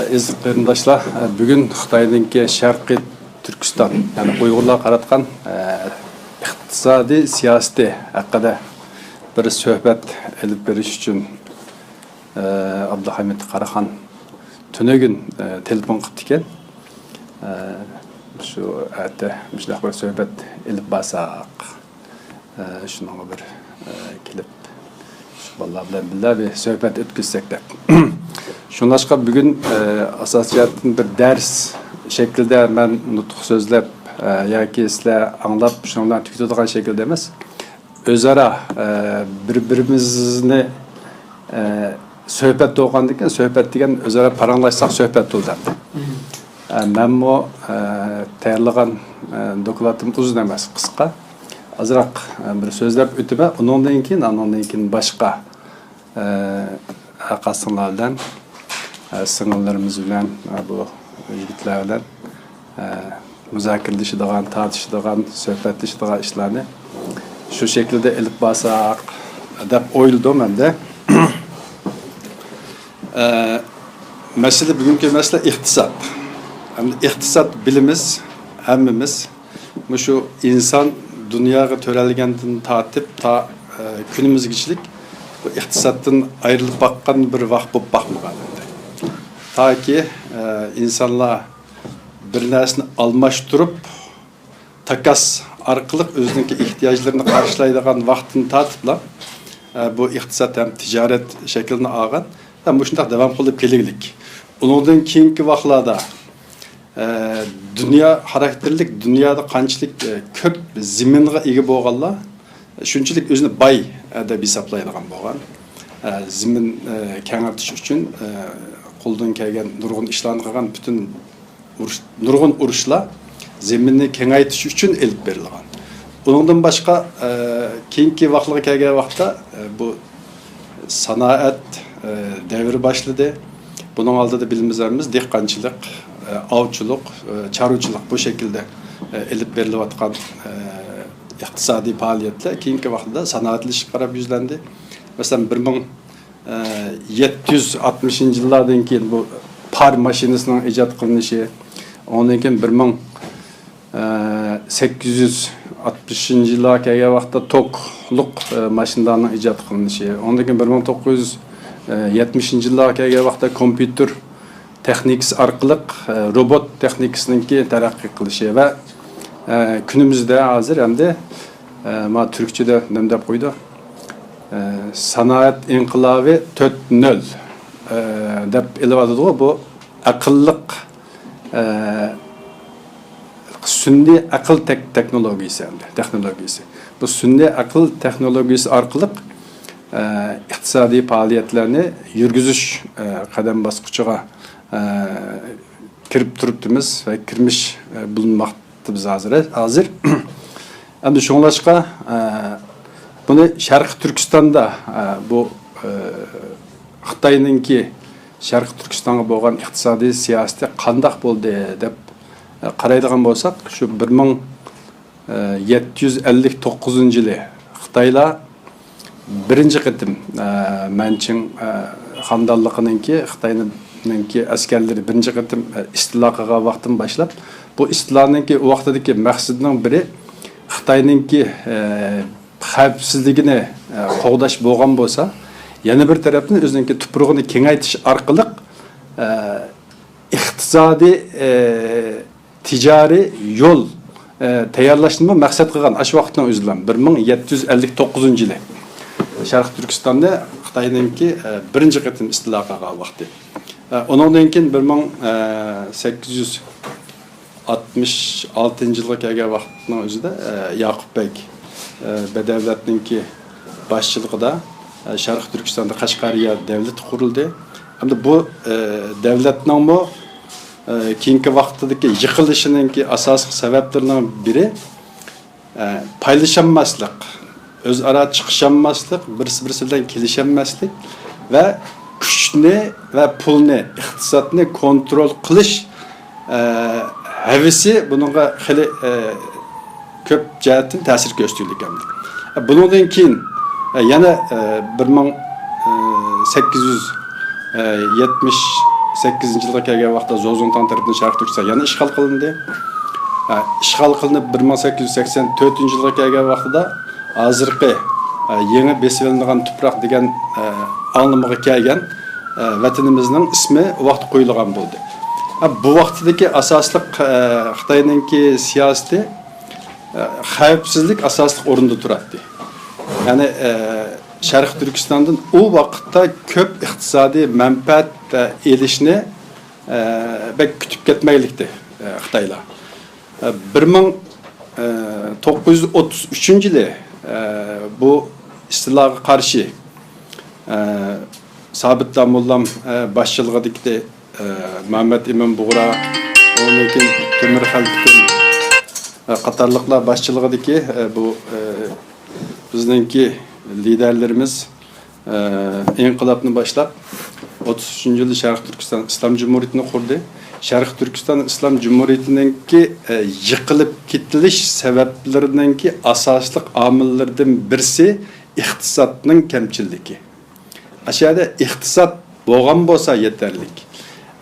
Aziz qarindoshlar, bugun Xitoydagi Sharqiy Turkiston, ya'ni Uyg'urlar qaratgan iqtisodiy siyosati haqida bir suhbat olib berish uchun Abduhamid Qaraxon tunugun telefon qildi ekan. Shu aytdi, shunday bir suhbat olib barsaq, shunga bir kelib vallahi bilan bir suhbat o'tkazsak deb. Şunlaşqa bugün asasiyatın bir ders şekilde ben nutq sözlep yoki sizlar anglab shundan tüketadigan şekilde emas. Özara bir-birimizni suhbat to'g'andikan, suhbat degan özara paranglashsaq suhbat bo'ldi. Men bu tayyorlagan doklatim uzun emas, qisqa. Azroq bir so'zlab o'tib, undan keyin boshqa aqasınlardan sınırlarımız bilen bu yigitlerden müzakirleşidigan, tartışidigan, söhbetleşidigan işlerini şu şekilde elip basak dep oyladım ben de. Mesele bugünkü mesele iktisat. Hem iktisat bilimiz hemmimiz şu insan dünyaya törelgendiğini tatip ta günümüz geçilik bu iktisattan ayrılıp bakkan bir vakt bu bakmagan. Ta ki insanlar bir narsani almashtırıp takas arkalık özündeki ihtiyaçlarını karşılaydıgan vaktini tatipla bu iktisat hem ticaret şeklini algan hem bu şundak devam kılıp geliglik. Ondan keyinki vaktlarda dünya karakterlik, dünyada kançılık köp ziminga ega bolganlar şunçalik özünü bay deb hesaplaydigan bolgan. Zimin kengaytish uchun qo'ldan kelgan nurg'un ishlarni qilgan butun nurg'un urushlar zaminni kengaytish uchun elib berilgan. Undan boshqa keyingi vaqtlarga kelgan vaqtda bu sanoat davri boshladi. Buning oldida bilimizlarimiz dehqonchilik, avchilik, chorvachilik bu şekilde elib berilayotgan iqtisodiy faoliyatlar keyingi vaqtda sanoatlashish qarab yuzlandi. Mesela 1760 yıllardan keyin bu par mashinasining ijod qilinishi, ondan keyin 1860 yillarga kelgan vaqtda to'qliq mashinalarning ijod qilinishi, ondan keyin 1970 yillarga kelgan vaqtda kompyuter texnikasi orqali robot texnikasininki taraqqiy qilishi va günümüzde hozir hamda ma Türkçe'de nima deb qo'ydi? Sanaat inqilobi 4.0 deb e'lon bu aqlliq sun'iy aql texnologiyasi. Bu sun'iy aql texnologiyasi orqali iqtisodiy faoliyatlarni yurgizish qadam bosqichiga kirib turibmiz va kirmish bulunmoqda biz hozir. Endi shunlashqa bunu Şarkı Türkistan'da bu Xitoyninki Şarkı Türkistan'a bo'lgan iqtisodiy siyosati qandaq bo'ldi deb qaraydigan bo'lsak, shu 1759-yili Xitoylar birinchi qitim Manching xandonligininki Xitoyninki askarlari birinchi qitim istilo qilgan vaqtdan boshlab bu istiloninki vaqtidagi maqsadining biri Xitoyninki xavfsizligini qo'g'dash bo'lgan bo'lsa, yana bir tarafdan o'zining tuprog'ini kengaytirish orqali iqtisodiy tijoriy yo'l tayyorlashni maqsad qilgan ash vaqtdan o'zidan 1759-yili Sharq Turkistonda Xitoyninki birinchi qatim istilo qilgan vaqti. Undan keyin 1866-yilga kelgan vaqtning o'zida Yoqubbek Bedevletninki başçılıqda Şarkı Türkistan'da Qashqariya devlet kuruldu. Hem de bu devletning bu keyingi vaqtdagi yıkılışınınki asosiy sebeplerinden biri paylaşılmaslik, o'zaro chiqisholmaslik, birisi bilan kelisholmaslik ve kuchni ve pulni, iqtisodni kontrol qilish havisi bununla xili köp jihatdan ta'sir ko'rsatgan. Bundan keyin yana 1870 8 yılga kelgan vaqtda Zozontan tarafından Şarkı Türkistan yana işgal qilindi. İşgal qilinib 1884 yılga kelgan vaqtida hozirgi yangi besilingan tuproq degan anlamga kelgan vatanimizning ismi vaqt qo'yilgan bo'ldi. Bu vaqtdagi asosli Xitoyninki siyosati xavfsizlik asosli o'rinda turadi. Ya'ni Sharq Turkistondan u vaqtda ko'p iqtisodiy manfaat elishni bek kutib ketmaylikdi Xitoylar. 1933 yılı bu istilaha karşı Sabit Damullam başçılığındaki Mehmet İmam Buğra, onun için Temir Halk'ın Katarlıklar başçılığındaki bu bizdeki liderlerimiz inkılapını başlap 33. yılı Şarkı Türkistan İslam Cumhuriyeti'ni kurdu. Şarkı Türkistan İslam Cumhuriyeti'ninki yıkılıp kitiliş sebeplerininki asaslık amillerden birisi iktisatının kemçilliki. Aşağıda iktisat boğan bolsa yeterlik.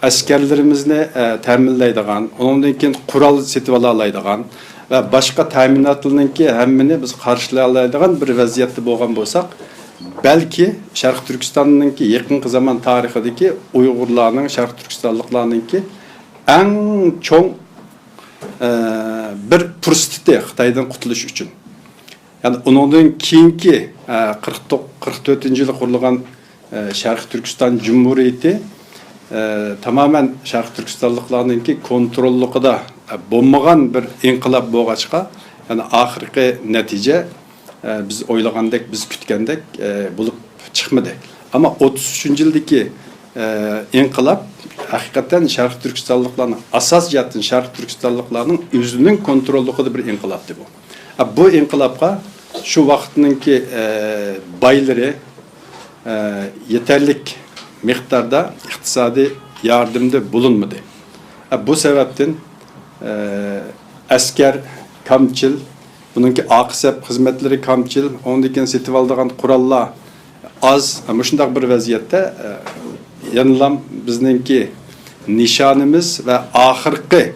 Askerlerimizni ta'minlaydigan, ondan keyin qurol setib olaydigan va boshqa ta'minotlarninki hammani biz qarshilay oladigan bir vaziyatda bo'lgan bo'lsak, belki Sharq Turkistonninki yaqinqi zaman tarixidagi Uyg'urlarning, Sharq Turkistonliklarninki eng cho'ng bir fursati Xitoydan qutulish uchun. Yani ondan keyingi 44-yili qurilgan Sharq Turkiston Cumhuriyeti tamamen Sharq Turkistonliklarninki kontrolligida bo'lmagan bir inqilab bo'lg'achqa, yani oxirgi natija biz o'ylagandek, biz kutgandek bo'lib chiqmadi. Ama 33-yildagi inqilab hakikaten Sharq Turkistonliklarning asos jihatdan Sharq Turkistonliklarning o'zining kontrolligida bir inqilobdi bu. Bu inqilobga şu vaqtninki baylari yeterlik miktarda iqtisadi yardımda bulunmadı. Bu sebepten asker kamçıl, bununki aqsab hizmetleri kamçıl, ondan setib aldıgan qurollar az. Ama şundaq bir vaziyatda yanılam bizninki nişanımız ve ahirki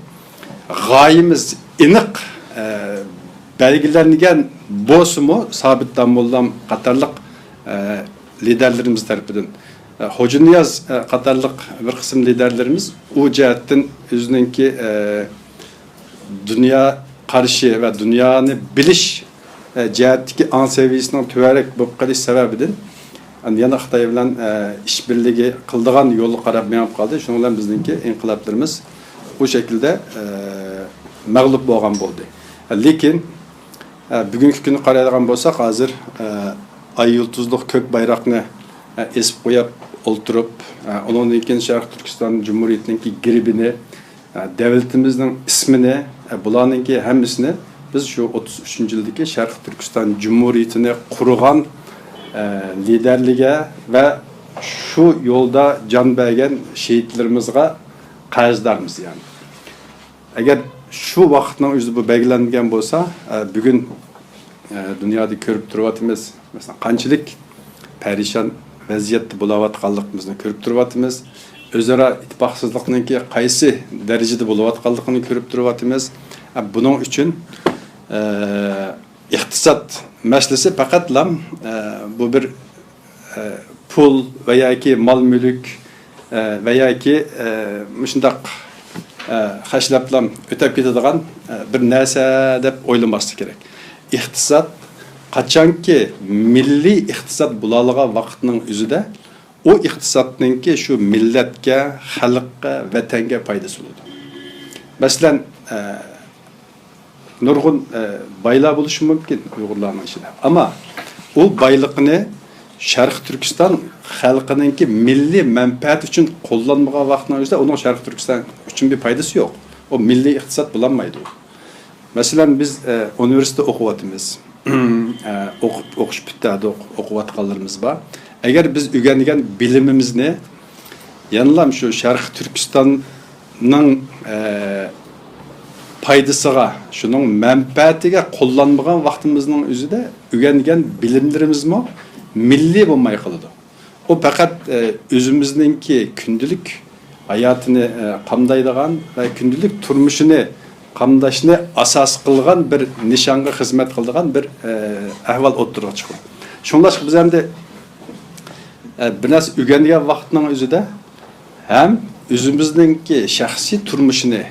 gayemiz iniq belgilengen bosumu Sabit Damullam qatarlıq liderlerimiz tarafından. Hoca Niyaz qatarlıq bir kısım liderlerimiz o cihetten özününki dünya karşı ve dünyanı biliş cihetteki an seviyesinden tüverek bu qilish sebebidir. Yana Xitoy bilan işbirligi qildigan yo'lni qarab menib qoldi. Shuning bilan bizninki inqiloblarimiz bu şekilde mag'lub bo'lgan bo'ldi. Lekin bugungi kuni qaraydigan bo'lsak, hozir ay yulduzluq ko'k bayroqni esib qo'yib o'ltirib, ondan keyin Sharq Turkiston Cumhuriyetininki girbini, devletimizning ismini, bularninki hammasini biz şu 33-yildagi Sharq Turkiston Cumhuriyetini qurgan liderliğe ve şu yolda can bergen şehitlerimizge qarzdormiz yani. Eğer şu vaqtning o'zida bu belgilangan bo'lsa, bugün dünyada ko'rib turibmiz. Mesela qanchalik perişan vaziyatda bo'layotganligimizni ko'rib turibmiz. O'zaro ittifoqsizlikninki qaysi darajada bo'layotganligini ko'rib turibmiz. Buning uchun iqtisod meselesi faqatla bu bir pul veya ki mal mülk veya ki shundaq xashlablam o'tib ketadigan bir narsa deb o'ylamaslik kerak. İqtisod qachonki milliy iqtisod bo'ladigan vaqtning o'zida o iqtisodninki shu millatga, xalqqa, vatanga foydasi bo'ladi. Masalan, nurg'un baylar bo'lishi mumkin Uyg'urlarning ichida. Ama o bayliqni Sharq Turkiston xalqininki milliy manfaat uchun qo'llanmagan vaqtning o'zida uning Sharq Turkiston uchun bir foydasi yo'q. O milliy iqtisod bo'lanmaydi. Masalan, biz universitede o'qiyotimiz. O'qish bitadi, o'qiyotganlarimiz bor. Agar biz o'rgangan bilimimizni yanılam şu Sharq Turkistonning paydasıga, şunun menfaatiga qo'llanmagan vaqtimizning o'zida o'rgangan bilimlarimizmi milliy bo'lmay qoladi. O faqat o'zimizninki kundalik hayotini qamdaydigan va kundalik turmushini qamdashni asos qilgan bir nishonga xizmat qiladigan bir ahvol o'ttirib chiqdi. Shunlashib biz endi bir narsa o'rgangan vaqtning o'zida ham o'zimizningki shaxsiy turmushini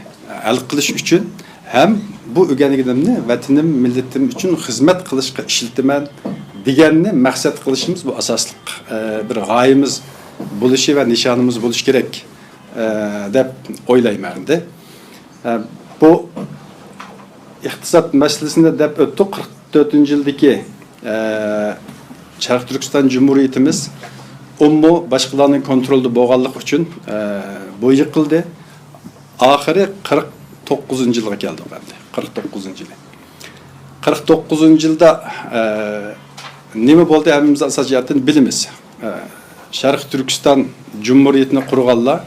hal qilish uchun ham bu o'rganganimni vatanim, millatim uchun xizmat qilishga ishlataman deganni maqsad qilishimiz bu asosli bir g'oyamiz bo'lishi va nishonimiz bo'lishi kerak deb o'ylayman. Bu iqtisod masalasini deb o'tdik. 44-yildagi Sharq Turkiston Cumhuriyetimiz ummu boshqalarning kontrolida bo'lganligi uchun bu yiqildi. Oxiri 49-yilga keldi endi. 49-yil. 49-yilda nima bo'ldi hammamiz asosiyatini bilamiz. Sharq Turkiston Cumhuriyetini qurganlar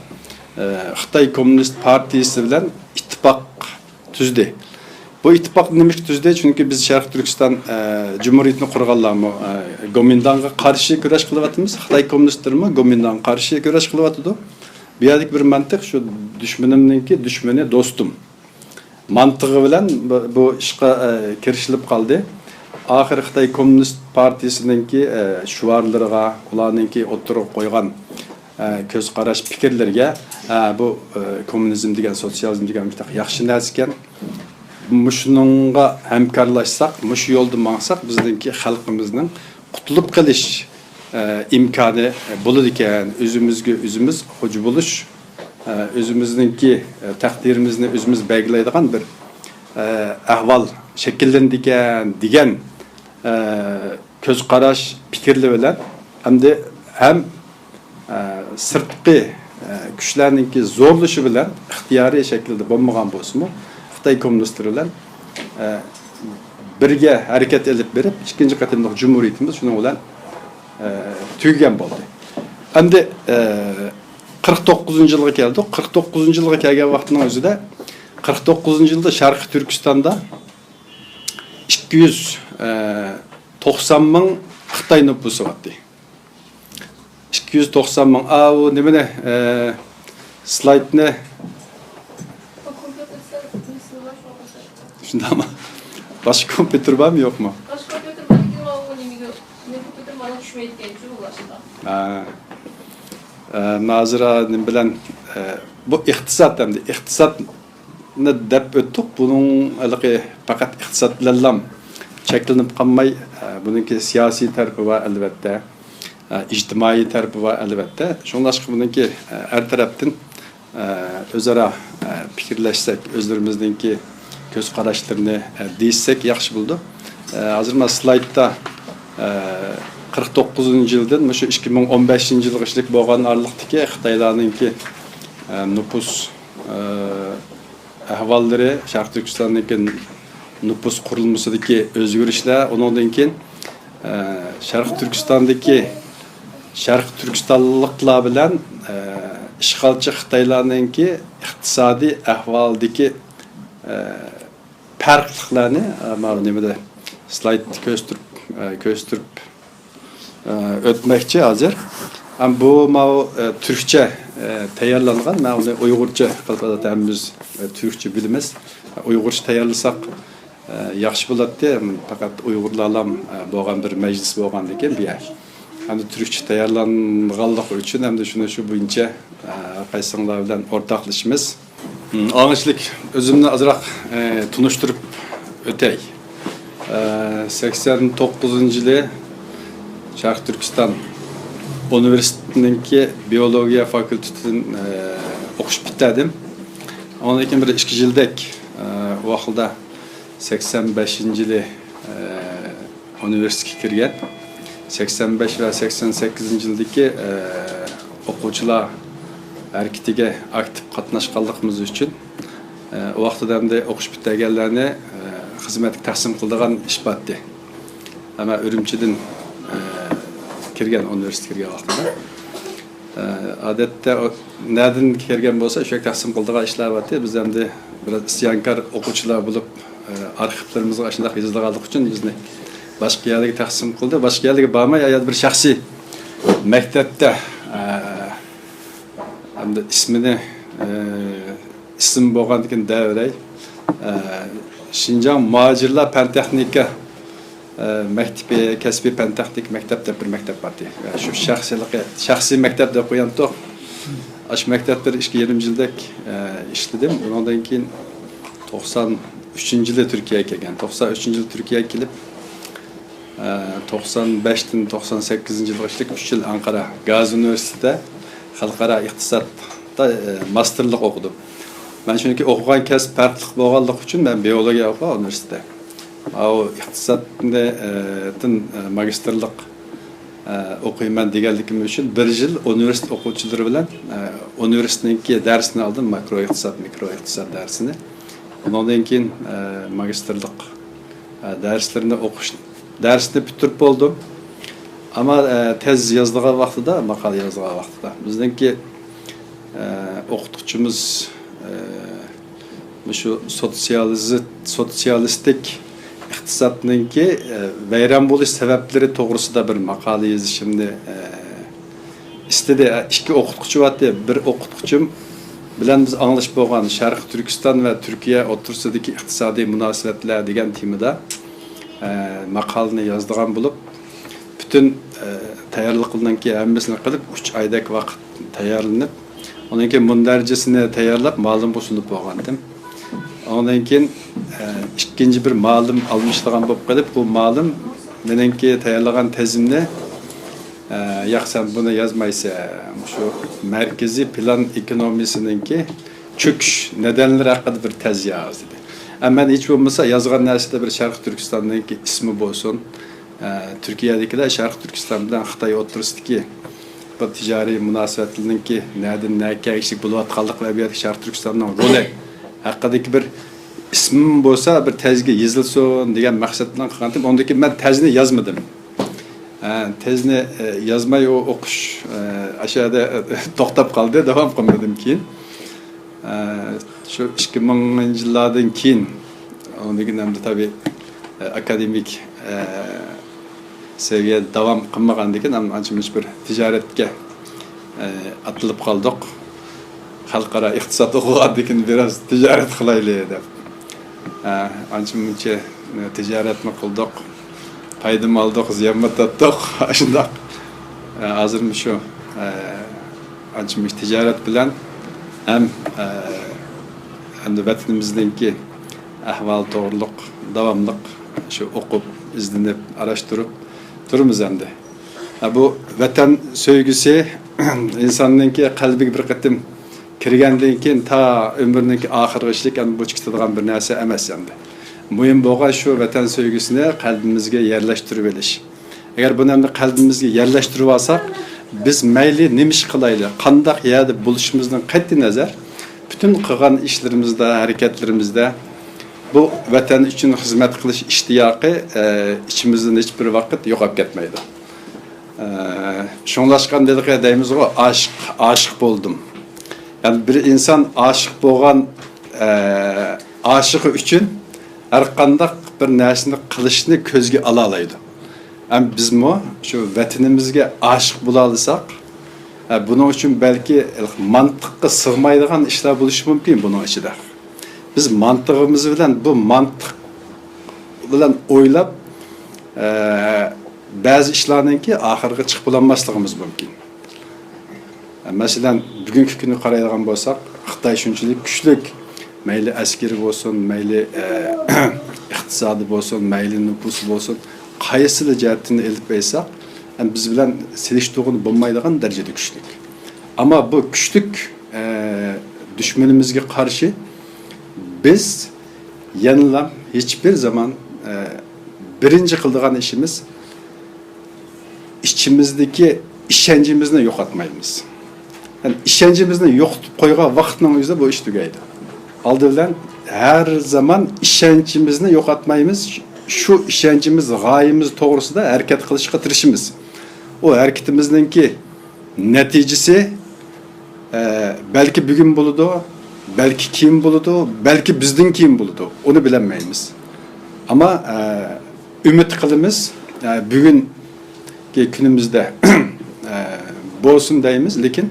Xitoy Kommunist Partiyasi bilan ittifoq tuzdi. Bu ittifoq nima tuzdi? Chunki biz Sharq Turkiston Cumhuriyetini qurganlarmi Gomindanga qarshi kurash qilyapmiz. Xitoy kommunistlarmi Gomindanga qarshi kurash qilyapti. Bu yerlik bir mantiq shu dushmanimningki dushmani do'stim. Mantığı bilan bu ishga kirishilib qoldi. Oxiri Xitoy Kommunist Partiyasininki shuvarlariga, ularninki o'tirib qo'ygan ko'z qarash fikrlarga bu kommunizm degan, sotsializm degan bir yaxshi narsa ekan. Mushuningga hamkorlashsak, mush yo'lda mangsak, bizningki xalqimizning qutulib qolish imkoni bo'ladi ekan. O'zimizga o'zimiz xo'ja bo'lish, o'zimizningki taqdirimizni o'zimiz belgilaydigan bir ahvol shakllanadi ekan degan ko'z qarash fikrlar bilan ham sirtqi kuchlarninki zo'rlashi bilan ixtiyoriy shaklda bo'lmagan bo'lsa-mu, Xitoy kommunistlar bilan birga harakat elib berib, ikkinchi qatimliq Cumhuriyetimiz shuning bilan tugagan bo'ldi. Endi 49-yilga keldik. 49-yilga kelgan vaqtning o'zida 49-yilda Sharq Turkistonda 290 ming Xitoy nüfusi vardı. 290 ming. O nimene slaytni Şunda ama başka kompütür var mı yok mu? Başka kompütür var. Ne kompütür bana düşmeyip geçiyor ulaşıda. Nazira bilen bu iqtisat demdi. İqtisat ne dep öttük. Bunun alaqi fakat iqtisat bilan çeklenip kalmay. Bununki siyasi tarafı var elbette. İctimai tarafı var elbette. Şunlaşık bununki her taraftan özara fikirleşsek, özlerimizdeki göz qaraşlarını değişsek yaxşı buldu. Hazırma slaytda 49-yıldan şu 2015 yılga işlik bo'lgan araliqdagi Xitoylarninki nüfus ahvollari, Sharq Turkistondagi nüfus qurilmasidagi o'zgarishlar, undan keyin Sharq Turkistondagi Sharq Turkistonliklar bilan ishg'olchi Xitoylarninki iqtisodiy ahvoldagi farqlarni mana nimada slayd ko'rsatib o'tmoqchi hozir. Ham bu Türkçe tayyorlangan, men uni Uyg'urcha qilib Türkçe bilamiz. Uyg'urcha tayyorlasak yaxshi bo'ladi. Faqat Uyg'urlar bo'lgan bir majlis bo'lgan ekan bu yer. Hamda Türkçe tayyorlanganligi uchun hamda shuni shu bo'yicha qaysinglar bilan o'rtoqlashimiz. Anlaşılık özümle azırak tunuşturup ötey. 89 yılı Sharq Turkiston Üniversitesi'ndeki biyologiya fakültetinin okuş bitirdim. Ondan keyin bir 2 yıldak vaqtda 85 yılı üniversiteye kirgan. 85 ve 88 yıldaki o'quvchilar hareketiga aktif qatnashganligimiz uchun o vaqtda ham o'qish bitirganlarni xizmatga taqsim qiladigan ish batdi. Ama Ürümchidan kirgan universitetga kirgan vaqtida odatda nereden kirgan bo'lsa, o'sha taqsim qiladigan ishlar batdi. Biz ham biraz isyonkor o'quvchilar bo'lib arxivlarimizga shunday yozilganligi uchun bizni boshqa yerga taqsim qildi. Boshqa yerga bormay, bir shaxsiy maktabda hem de ismini isim boğandıkın devrey Şinjan Muhacirlar Pentexnika mektebi, kesbi pentexnik mektepte bir mektep vardı. Şu şahsi mektepte koyan toq. Aş mektepleri 20 yıldak işledim. Ondan keyin 93 yılda Türkiye'ye kelgan. 93 yıl Türkiye'ye kelip 95'ten 98 yılga işlek 3 yıl Ankara Gazi Üniversitede Xalqara iqtisodda masterlik okudum. Ben çünkü okugan kesip farklı boğallık için ben biyoloji okugan üniversitede. O iqtisoddan magisterlik okuyman deganligim için bir yıl üniversite okuvchilar bilan üniversiteninki dersini aldım, makro iqtisod, mikro iqtisod dersini. Ondan keyin magisterlik derslerini okuş dersini bitirip oldum. Ama tez yazdığı vaqtida, makale yazdığı vaqtida bizdeki o'qituvchimiz şu sosyalistik iqtisodninki vayron bo'lish sababları to'g'risida bir maqola yozishimni istedi. Ikki o'qituvchi vardı. Bir o'qituvchim bilan biz anglashib bo'lgan Sharq Turkiston va Turkiya o'rtasidagi iqtisodiy munosabatlar degan temada maqolani yozdigan bo'lib, bütün tayyorliqlardan keyin hammasini qilib 3 oydak vaqt tayyorlanib, ondan keyin mundarjasini tayyorlab ma'lum usulib bo'lgandim. Ondan keyin ikkinchi bir ma'lum almışlıgan bo'lib qolib, bu ma'lum menenki tayyorlagan tezimni yo'q sen buni yozmaysan, shu markaziy plan ekonomisininki cho'kish nedenleri haqida bir tez yoz dedi. Ama hiç bo'lmasa yozgan narsada bir Sharq Turkistonninki ismi bo'lsin. Türkiye'dekiler Sharq Turkiston bilan Xitoy o'rtasidagi bu ticari munosabatlarninki nereden nega ishlik bo'layotganlik va bu Sharq Turkistonning roli haqidagi bir ismim bo'lsa bir tezga yozilsin degan maqsad bilan qilgandim. Ondan keyin men tezni yozmadim. Tezni yozmay o'qish aşağıda to'xtab qoldi, davom qilmadim keyin. Şu 2000 yıllardan keyin ondan keyin ham tabii akademik seviyede devam qilmagandan keyin ham ancha bir tijoratga atılıp qoldik. Xalqaro iqtisod o'qigandan keyin biraz tijorat qilaylik deb. Ancha muncha tijoratni qildik. Paydım aldık, ziyanma tattık. Shundoq. Hozir shu ancha tijorat bilan hem vatanimizdeki ahval doğruluk, devamlık şu okup, izlenip, araştırıp durumuz hem de. Bu vatan sevgisi insanınki kalbi bir kıtım kirgenliğin keyin ta ömrününki ahırı işlik bu çıktıdığan bir narsa emas hem de. Mühim boğa şu vatan sevgisini kalbimizge yerleştirip ediş. Eğer bunu hem de kalbimizge yerleştirip alsak, biz meyli nemiş kılaylı, kandak yerde buluşumuzdan qat'i nazar bütün qilgan işlerimizde, hareketlerimizde bu vatan için hizmet qilish ishtiyaqi içimizden hiçbir vakit yo'qolib ketmaydi. Şoňlaşgan dedik deymiz o aşık boldum. Yani bir insan aşık bo'lgan aşığı için her qandaq bir narsani qilishni ko'zga ala oladi. Hem biz şu vatanimizga aşık bo'la olsak, bunun için belki mantıkka sığmaydigan işler buluş mümkün bunun içinde. Biz mantığımız bilen bu mantık bilen oylap bazı işlerinki ahırga çıkıp bulanmaslığımız mümkün. Mesela bugünkü günü qaraydigan bolsak, Xitoy shunchalik kuchlik, mayli askeri bo'lsin, mayli iqtisodi bo'lsin, mayli nüfusu bo'lsin, qaysi jihatini elib qo'ysak, biz bilan seliştiğini bulmaydigan derecede güçlük. Ama bu güçlük düşmanımızga karşı biz yanılam hiçbir zaman birinci kıldığan işimiz içimizdeki işencimizni yo'qotmaymiz. Yani işencimizni yo'qotib qo'ygan vaqtning o'zida bu ish tugaydi. Aldı bilan her zaman işencimizni yo'qotmaymiz. Şu işencimiz, g'oyamiz to'g'risida harakat qilishga tirishimiz. O hareketimizdeki neticesi belki bugün buludu, belki kim buludu, belki bizden kim buludu. Onu bilemeyiz. Ama ümit kılımız bugünkü günümüzde bolsun deyimiz, lakin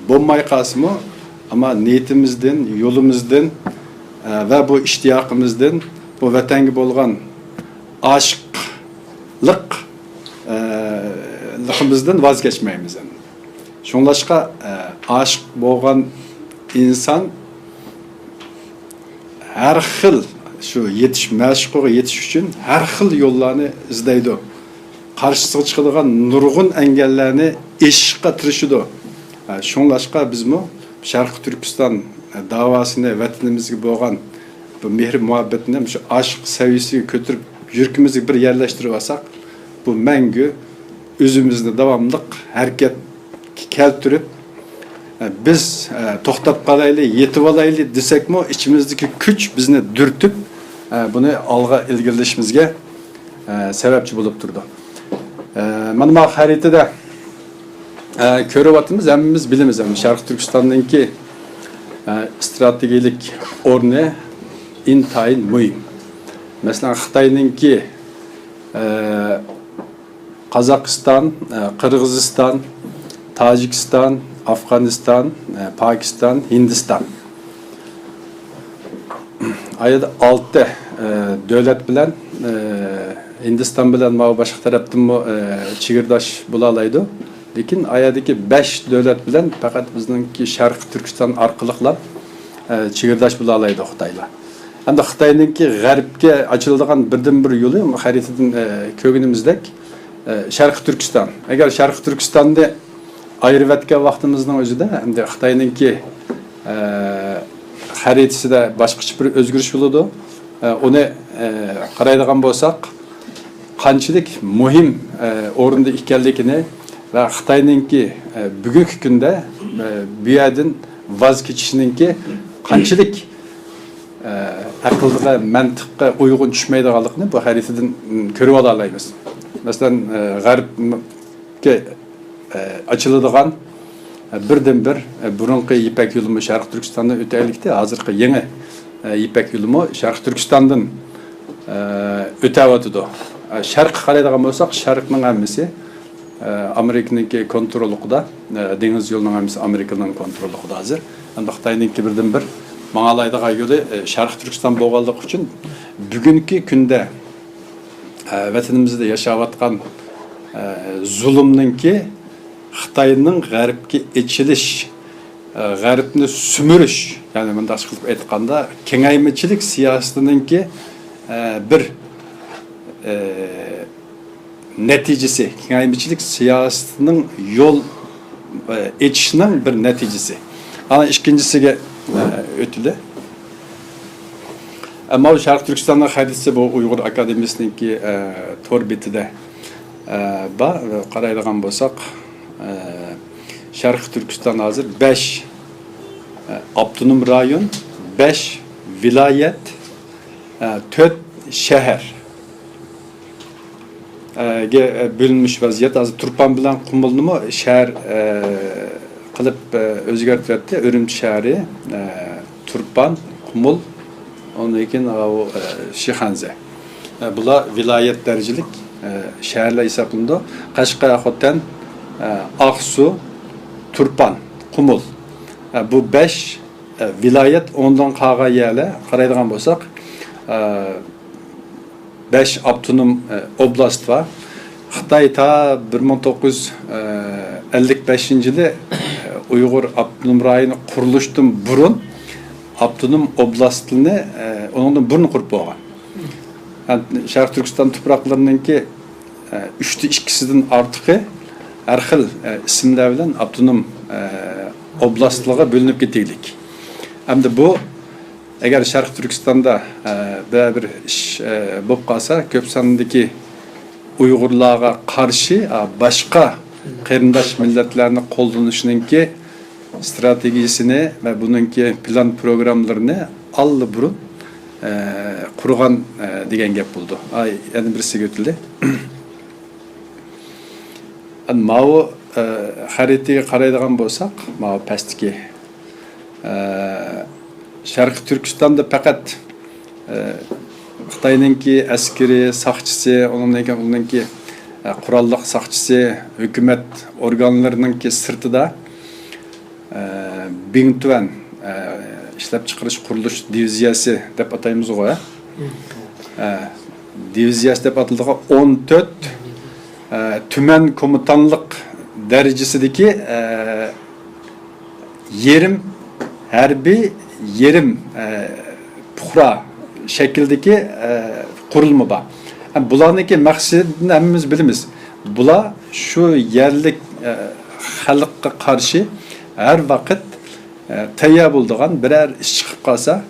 bo'lmay qolsa-mu, ammo niyatimizdan, yo'limizdan va bu ishtiyaqimizdan bu vatanga bo'lgan oshiqlikimizdan voz kechmaymiz. Shunlashqa oshiq bo'lgan inson har xil shu mashqqa yetish uchun har xil yo'llarni izlaydi. Qarshisiga chiqadigan nurg'un engellarni eshishga tirishadi. Shunlashqa bizmi Sharq Turkiston davosini vatanimizga bo'lgan bu mehr muhabbatni shu aşk seviyesiga ko'tarib yurkimizni bir yerlashtirib olsak, bu mangu o'zimizni davomli harakat keltirib biz to'xtab qolaylik, yetib olaylik desakmi, ichimizdagi kuch bizni dürtib buni olg'a ilgirlashimizga sababchi bo'lib turdi. Mana bu xaritada ko'ryapmiz, hammamiz bilamiz, Sharq Turkistondagi strategik o'rni intayin muhim. Mesela Xitoyningki Qozog'iston, Qirg'iziston, Tojikiston, Afg'oniston, Pokiston, Hindiston. Ayada 6 davlat bilan Hindiston bilan boshqa tarafdan chegirdosh bo'la oladi. Lekin ayadagi 5 davlat bilan faqat bizningki Sharq Turkiston orqaliqlab chegirdosh bo'la oladi Xitoylar. Hamda Xitoyningki g'arbga ochiladigan birdan-bir yo'li xaritadan ko'rganimizdek Sharq Turkiston. Agar Sharq Turkistonni ayirib o'tgan vaqtimizning o'zida hamda Xitoyningki xaritasida boshqacha bir o'zgarish bo'ladi. Uni qaraydigan bo'lsak, qanchalik muhim o'rinda ekanligini va Xitoyningki bugungi kunda bu yerdan voz kechishiningki qanchalik aqlga, mantiqqa uyg'un tushmaydiganligini bu xaritadan ko'rib ola olamiz. Masalan, g'arbga ochiladigan birdan-bir burunqi Ipak yo'limi Sharq Turkistondan o'taylikda, hozirgi yangi Ipak yo'limi Sharq Turkistondan o'tayotdi. Sharqqa qaraydigan bo'lsak, Sharqning hammasi Amerikaningki kontrolida, dengiz yo'lining hammasi Amerikaning kontrolida hozir. Hamda Xitoyningki birdan-bir mağalaydigan yo'li Sharq Turkiston bo'lganligi uchun bugungi kunda vatanimizda yashayotgan zulmninki Xitoyning g'arbga echilish, g'arbni sumirish, ya'ni bunday qilib aytganda kengaymachilik siyosatininki bir neticesi, kengaymachilik siyosatining yo'l echishining bir neticesi. Ana ikkinchisiga o'tildi. Ammo Sharq Turkistonning xaritasi bu Uyg'ur akademiyasininki tor betida va qaraydigan bo'lsak, Sharq Turkiston hozir 5 avtonom rayon, 5 viloyat, 4 shahar ga bo'linmiş vaziyat. Hozir Turpan bilan Qumulnimi shahar qilib o'zgartiryapti. Urumchi shahri, Turpan, Qumul, ondan keyin Shihanze. Bular viloyat darajalik shaharlar hisoblanadi. Qashqar, Xotan, Aqsu, Turpan, Qumul. Bu 5 viloyat ondan qolgan yerlar qaraydigan bo'lsak, 5 avtonom oblast var. Xitoy ta 1955-yili Uyg'ur avtonom rayoni qurilishdan burun avtonom oblastini ondan burun qurib bo'lgan. Sharq Turkiston tuproqlarininki 3'te 2'sidan ortiqi har xil ismlar bilan avtonom oblastlarga bo'linib ketaylik. Hamda bu agar Sharq Turkistonda bir ish bo'lib qolsa, ko'p sondagi Uyg'urlarga qarshi boshqa qarindosh millatlarni qo'llanishiningki strategiyasini va buningki plan programmalarini allburun qurgan degan gap bo'ldi. Yana birisiga o'tildi. Mao xaritaga qaraydigan bo'lsak, Mao pastki Sharq Turkistonda faqat Xitoyningki askari saqchisi, onunki qurolliq saqchisi, hukumat organlarininki sirtida Bingtuan ishlab chiqarish qurilish diviziyasi deb ataymiz ғой. Diviziyasi deb atildigan 14 tuman komutanlık derecesideki yerim harbiy yerim puhra şekildeki kurulma var. Bularniki maqsadini hammamiz bilamiz. Bular şu yerlik xalqqa qarshi har vaqt tayyor bo'ladigan biror ish chiqib qolsa,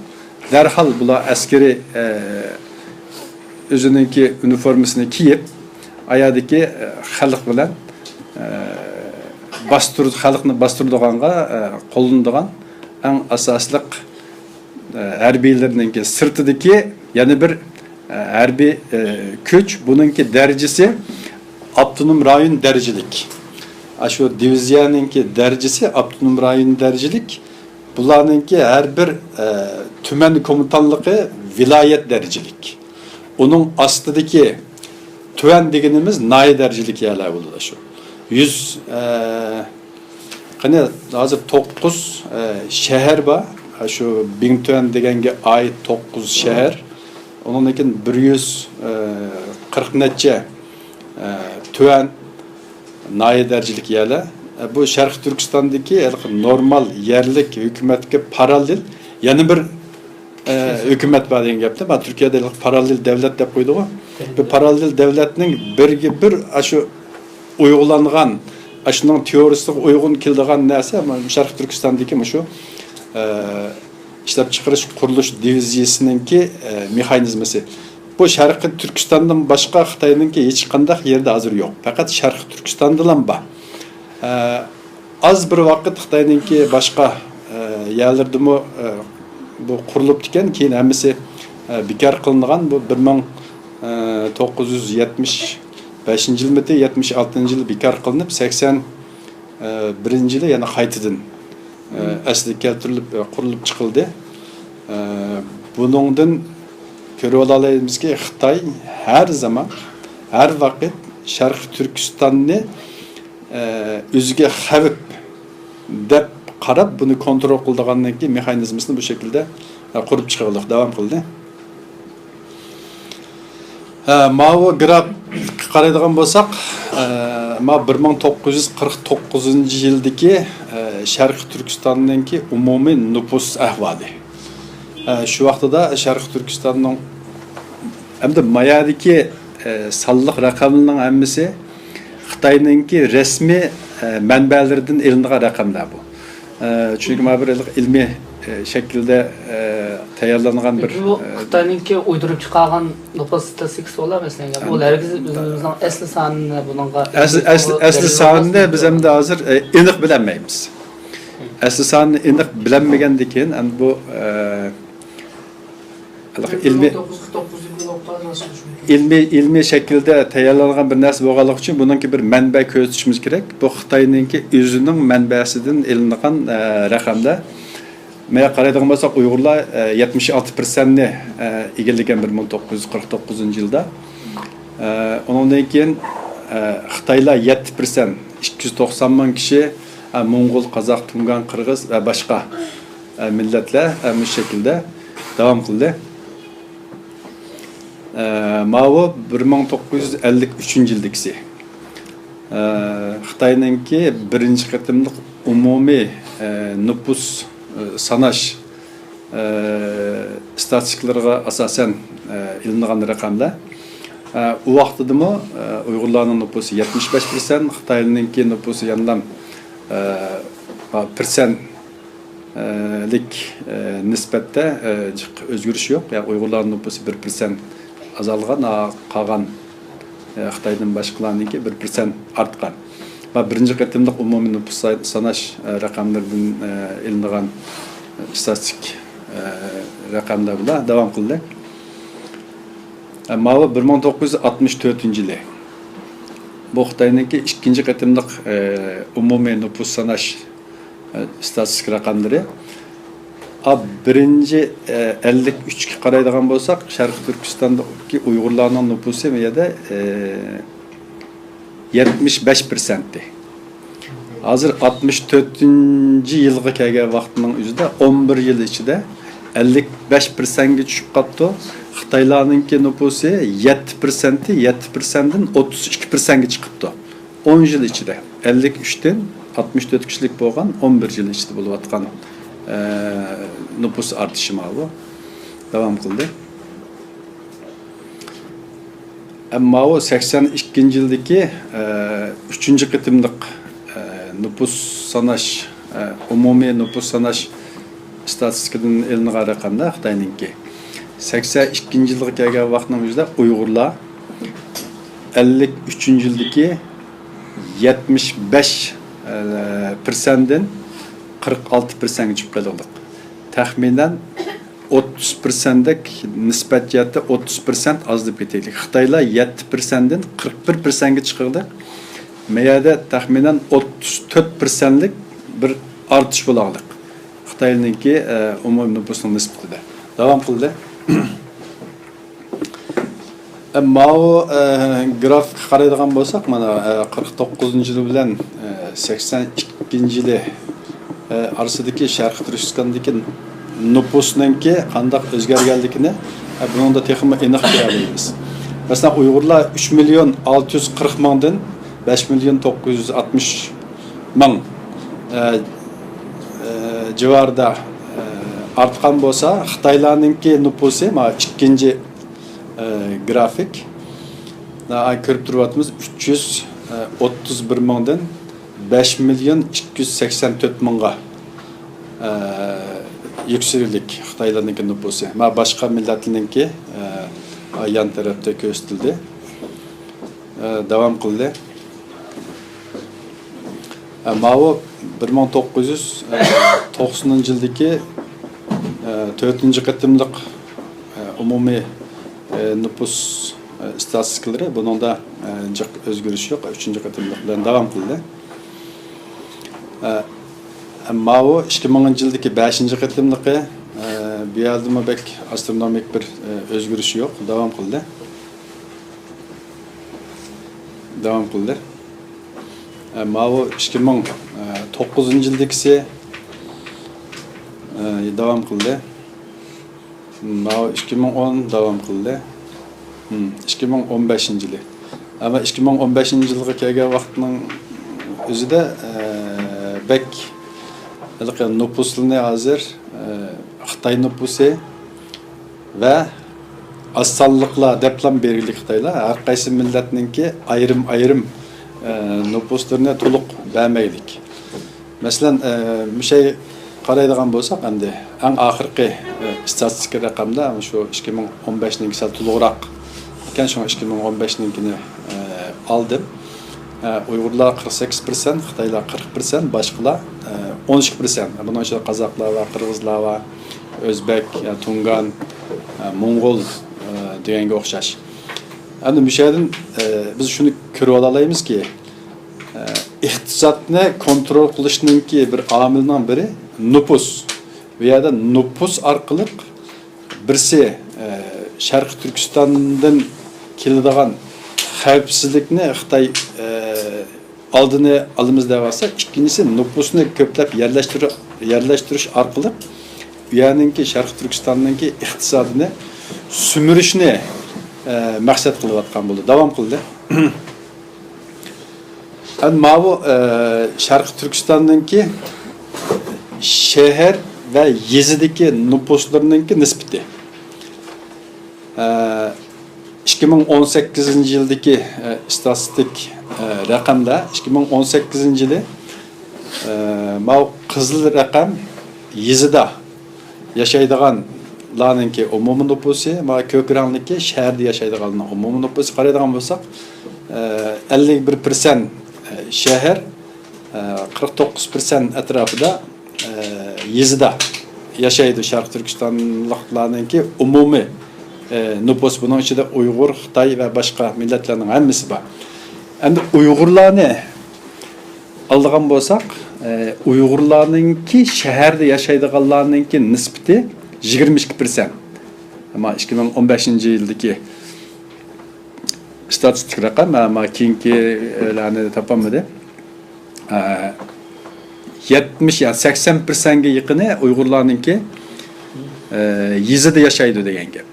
darhol bular askari o'zininki uniformasini kiyib, ayadagi xalq bilan xalqni bostiradiganға qo'llanadigan eng asosli harbiylarninki sirtidagi yana bir harbiy kuch, buningki darajasi avtonom rayon darajilik. Şu diviziyanınki derecesi avtonom rayon derecelik. Bularınki her bir tümen komutanlığı vilayet derecelik. Onun astıdaki tüven degenimiz nahi derecelik yerler oldu da şu. 100 hazır 9 şehir var. Şu Bingtuan degenge ait 9 şehir. Onun için 140 netçe tüven nahi dercilik yerler. Bu Şarkı Türkistan'daki normal yerlik hükümetke paralel yani bir hükümet var diye yaptı. Ama Türkiye'de paralel devlet de koydu o. Bu paralel devletinin bir aşı uygulanğan, aşının teorisine uygun kildiğan neyse ama Şarkı Türkistan'daki şu işlep çıkarış kuruluş diviziyesininki mekanizması. Bu Şarkı Türkistan'dan başka Xitay'nınki hiç qandaq yerde hazır yok. Fakat Şarkı Türkistan'dan ba. Az bir vakit Xitay'nınki başka yerlerde mi bu kurulup diken keyin hemisi bekar kılıngan bu 1975 yıl mı 76 yıl bekar kılınıp 81 yılı yani qaytadan asli keltirilip kurulup çıkıldı. Bunundan görüp alalıyız ki Xitay her zaman, her vakit Şarkı Türkistan'ı özüge xavip dep qarab bunu kontrol qildigandan keyin mexanizmasini bu şekilde qurib chiqildi, davom qildi. Mavi graf qaraydigan bo'lsak, 1949 yildagi Şarkı Türkistan'daki umumiy nüfus ahvoli. Şu vaqtida Şarkı Türkistan'ның hamda mayadagi sonliq raqamlarning hammasi Xitay'nınki resmi manbalardan elindiği rakamlar bu. Çünkü bir ilmi şekilde tayarlanan bir... Bu Xitay'nınki uydurup çıkargan nüfus statistikası olar mesela. Bu herkes özümüzün asli sanını bununla... Asli sanını biz hem de hazır iniq bilemeyimiz. Asli sanını iniq bilenmegendikin bu ilmi şekilde tayarlanan bir narsa bo'lganligi uchun buningki bir manba ko'rsatishimiz kerak. Bu Xitoyninki o'zining manbasidan elingan raqamda. Maya qaraydigan bo'lsak, Uyg'urlar 76%ni egallagan 1949 yilda. Ondan keyin Xitoylar 7%, 290 ming kishi, Mo'ng'ul, Qozoq, Tungan, Qirg'iz va boshqa millatlar bu şekilde devam qildi. Mavi 1953 yildagisi. Xitoyninki birinchi qatimliq umumiy nüfus sanash statistikalarga asosan ilingan raqamlar. U vaqtidami Uyg'urlarning nüfusi 75%, Xitoyninki nüfusi yandan %lik nisbatda o'zgarish yo'q. Yani Uyg'urlarning nüfusi 1% azalgan, qolgan Xitoydan boshqalarniki 1% artgan. Va birinchi qatimliq umumiy nüfus sanash raqamlaridan ilingan statistik raqamlar bilan davom qildi. Mavi 1964 yili. Bu Xitoyninki ikkinchi qatimliq umumiy nüfus sanash statistik raqamlari. Birinci 53'e qaraydigan bo'lsak, Şarkı Türkistan'daki Uyg'urlarning nüfusi ya da 75%'ti. Hozir 64-yilga kelgan vaqtning o'zida 11 yil ichida 55%ga tushib qoldi. Xitoylarninki nupusi 7%, 7%dan 32%ga chiqibdi. 10 yil ichida 53 dan 64 kishilik bo'lgan 11 yil ichida bo'layotgan nüfus artışı bu. Devam qildi. Ammo o 82 yildagi 3-qitimliq nüfus sanash, umumiy nüfus sanash statistikadan elingan raqamda Xitoyninki 82 yilga kelgan vaqtning o'zida Uyg'urlar 53 yildagi 75%dan 46%ga chiqib qoldik. Taxminan 30%dak nisbat jihatda 30% az deb ketaylik. Xitoylar 7%dan 41%ga chiqdi. Meyada taxminan 34%lik bir artış bo'ladi. Xitoyninki umumiy nüfusning nisbatida. Davom qildi. Ammo grafik qaraydigan bo'lsak, mana 49-yil bilan 82-yili orasidagi Sharq Turkistondagi nüfusninki qanday o'zgarganligini buningda texnik aniq ko'ramiz. Masalan, Uyg'urlar 3 million 640 mingdan 5 million 960 ming civarda artgan bo'lsa, Xitoylarninki nüfusi mana ikkinchi grafik. Ko'rib turibmiz 331 mingdan 5 million 284 mingga yükseldik Xitoylarninki nüfusi. Ma boshqa millatlarninki yan tarafda ko'rsatildi. Davom qildi. Ma'o 1990-yildagi 4-qitimliq umumiy nüfus statistikaları bununda o'zgarish yo'q. 3-qitimliq bilan davom qildi. Ammo 2000-yildagi 5-qitimliqi bu yerda bek astronomik bir o'zgarish yo'q. Davom qildi. Ammo 2009-yildagisi davom qildi. Ammo 2010 davom qildi. 2015-yili. Ammo 2015-yilga kelgan vaqtning o'zida bek nüfuslarni hozir Xitoy nüfusi va asonliqlar deb ham belgilik Xitoylar har qaysi millatninki ayrim nüfuslarni to'liq bermaylik. Masalan, bir şey qaraydigan bo'lsak, endi eng oxirgi statistika raqamda shu 2015ning sal to'liqroq ekan, shu 2015ningini oldim. Uyg'urlar 48%, Xitoylar 40%, boshqalar 12%. Bunun içinde Qozaqlar va Qirg'izlar va O'zbek, Tungan, Mo'ng'ol deganga o'xshash. Endi bu yerdan biz shuni ko'rib olamizki, iqtisodni kontrol qilishninki bir omilning biri nüfus. Bu yerda nüfus orqali birsi Sharq Turkistondan keladigan xavfsizlikni Xitoy oldini olamiz deb olsak, ikkinchisi nüfusni ko'plab yerlashtirish orqali bu yerdagi Sharq Turkistonninki iqtisodini sumirishni maqsad qilayotgan bo'ldi. Davom qildi. Ammo bu Sharq Turkistonninki shahar va yezidagi nüfuslarninki nisbati 2018-yildagi statistik raqamda 2018-yili mau qizil raqam yezida yashaydiganlarninki umumiy nüfusi, ma ko'k rangliki shaharda yashaydiganlarning umumiy nüfusi qaraydigan bo'lsak, 51% shahar, 49% atrofida yezida yashaydi Sharq Turkistonliklarninki umumiy nüfus. Bunun içinde Uyghur, Xitoy ve başka milletlerinin hammasi var. Endi Uyg'urlarni aldigan bo'lsak, Uyg'urlarninki shaharda yashaydiganlarninki nisbati 22%. Ama 2015-yildagi statistik raqam, ama keyingilarni topolmadim. 70 yani 80%ga yaqini Uyg'urlarninki yezida yashaydi degan gap.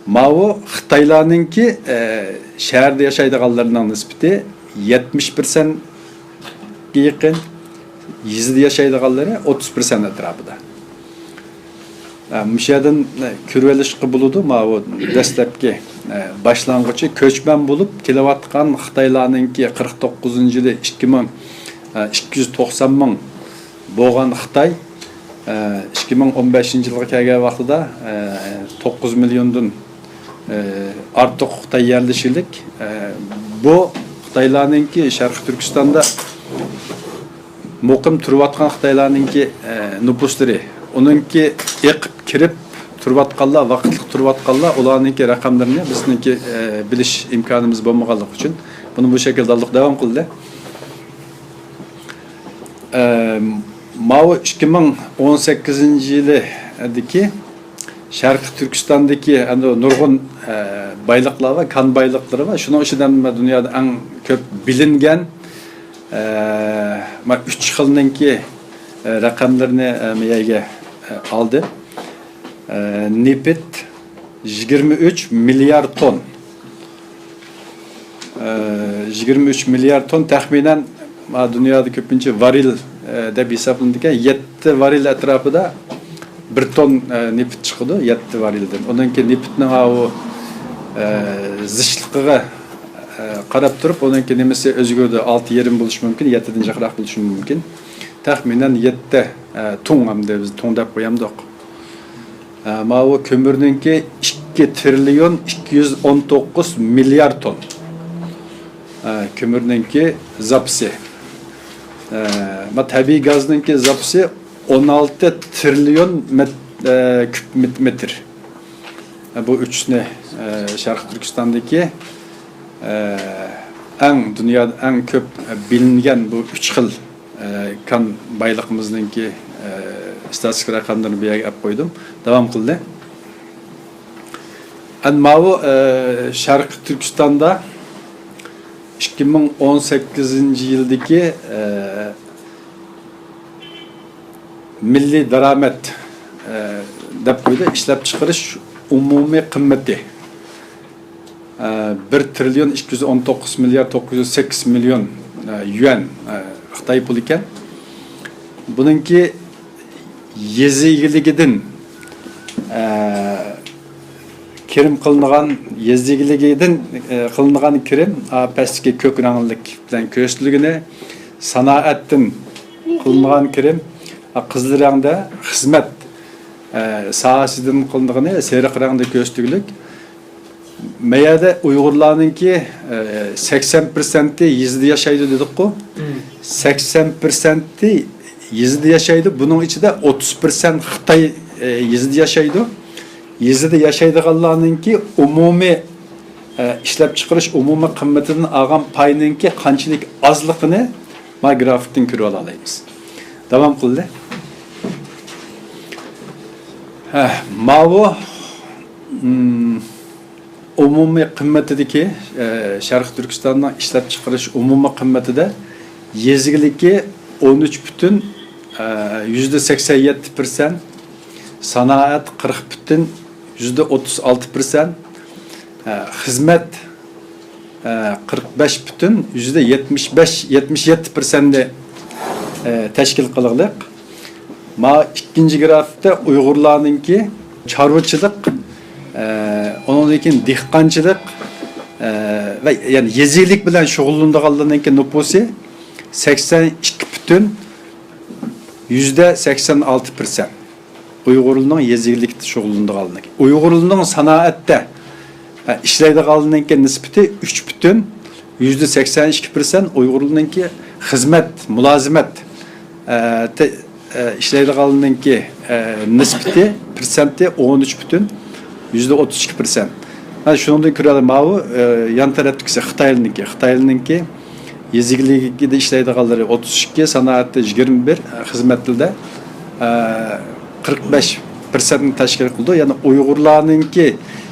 Mao Xitoylarninki shaharda yashaydiganlarning nisbati 70% ga yaqin, yezida yashaydiganlari 30% atrofida. Müşadan ko'rib bo'ladi, ma'u dastlabki boshlang'ichi ko'chman bo'lib kelayotgan Xitoylarninki 49-yili 290 ming bo'lgan Xitoy 2015-yilga kelgan vaqtida 9 milliondan ortiq Xitoy yerlishilik. Bu Xitoylarninki Sharq Turkistonda muqim turayotgan Xitoylarninki nupuslari, onunki eqib kirib turayotganlar, vaqtliq turayotganlar, ularninki raqamlarini bizniki bilish imkonimiz bo'lmaganligi uchun buni bu shaklda davom qildi. Mao 2018-yildagi Sharq Turkistondagi nurg'un boyliqlar va kan boyliqlari va shuning ichidan dunyoda eng ko'p bilingan 3 xilninki raqamlarni miyaga aldı. Nefit 23 milyar ton. 23 milyar ton taxminan dünyada ko'pincha varil deb hisoblanadigan 7 varil atrofida 1 ton nefit chiqadi, 7 varildan. Undan keyin nefitning o zishliqiga qarab turib, undan keyin nimasi o'zgardi, 6 yerim bo'lishi mumkin, 7 dan jiqroq bo'lishi mumkin. Taxminan 7 ton hamda biz ton deb qo'yamdik. Mao kömürninki 2 trilyon 219 milyar ton. Kömürninki zapsi. Tabiiy gazninki zapsi 16 trilyon küp metr. Bu üçüne Sharq Turkistondagi dünyada en köp bilingan bu 3 xil kan bayliqimizningki statistik raqamlarni bu yerga olib qo'ydim. Davom qildi. Mao Sharq Turkistonda 2018-yildagi milliy daromad deb qo'ydi, ishlab chiqarish umumiy qimmati 1 trilyon 219 milyar 908 milyon yuan Xitoy pul ekan. Buningki yezigiligidan kirim qilingan, yezigiligidan qilingan kirim pastki ko'k ranglik bilan ko'rsatligini, sanoatdan qilingan kirim qizil rangda, xizmat sohasidan qilinganini seriq rangda ko'rsatlik. Meyada Uyg'urlarninki 80% yezida yashaydi dedik-ku. 80% yezida yashaydi. Bunun içinde 30% Xitoy yezida yashaydi. Yezida yashaydiganlarninki umumiy ishlab chiqarish umumiy qimmatidan olgan payninki qanchalik ozligini ma grafikdan ko'rib olamiz. Davom qildi. Mao umumiy qimmatidagi Sharq Turkistonning ishlab chiqarish umumiy qimmatida yezigiligi 13,87%, sanoat 40,36%, xizmat 45,77% tashkil qilganlik. Ma ikkinchi grafikda Uyg'urlarninki chorvachilik, ondan keyin dehqonchilik va yani yeziklik bilan shug'ullanganlarninki nupusi 82,86%. Uyg'urlarning yeziklikda shug'ullanganligi. Uyg'urlarning sanoatda ishlaydiganlarninki nisbati 3,82%. Uyg'urlarninki xizmat, mulozimat ishlaydiganlarninki nisbati persenti 13,32%. Mana shundan ko'radi Mao yan tarafdagisi Xitoylarninki yezikligida ishlaydiganlari 32, sanoatda 21, xizmatda 45% tashkil qildi. Ya'ni Uyg'urlarninki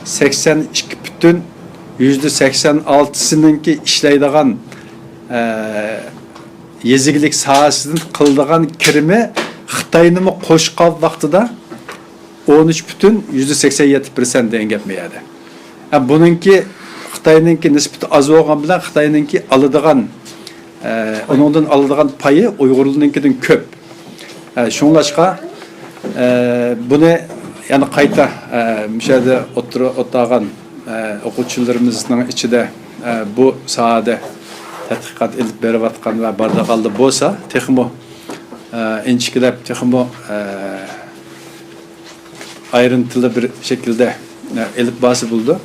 82,86'siningki ishlaydigan yezigilik sahasından kıldıgan kirimi Xitayning qo'shqol vaqtida 13,87% dengepmeydi. Yani bununki Xitayninki nispeti az olgan bilan Xitayninki alıdığan onundan alıdığan payı Uygurlarninkidan köp. Şunlaşqa bunu yani qayta müşahede oturağan o'quvchilarimizning ichida bu sohada tadqiqot ilib berayotgan va bardaqaldi bo'lsa, texmo inchikilab, texmo ayrıntılı bir şekilde ilib bası buldu.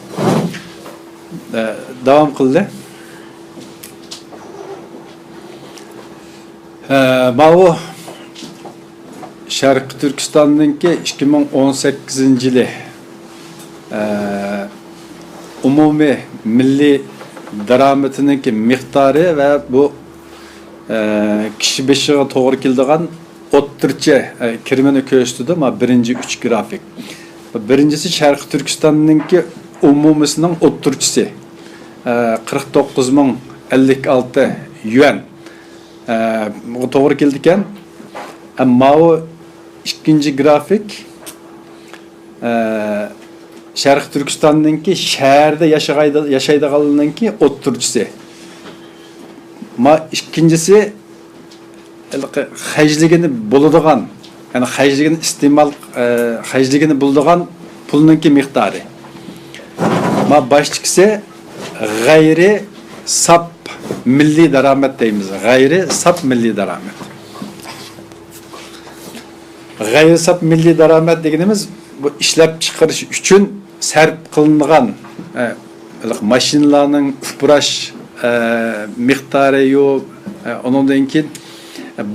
Devam qildi. Ma'u Sharq Turkistonninki 2018-yili umumiy milliy daromadiningki miqdori va bu kishi beshiga to'g'ri keladigan o'ttircha kirimini ko'rsatdi. Ma birinchi 3 grafik. Birincisi Sharq Turkistonninki umumisining o'ttirchisi 49,056 yuan. Bu to'g'ri keldi ekan. Ammo o ikinci grafik Sharq Turkistonninki shaharda yashaydiganlarninki o'ttirchisi. Ma ikincisi hajligini bo'ladigan, ya'ni hajligini iste'mol hajligini bo'ladigan pulninki miqdori. Ma boshqisi g'ayri sap milliy daromad deymiz. G'ayri sap milliy daromad. G'ayri sap milliy daromad deganimiz bu ishlab chiqarish uchun sarf qilingan mashinalarning uprash miqdori yo'q. Ondan keyin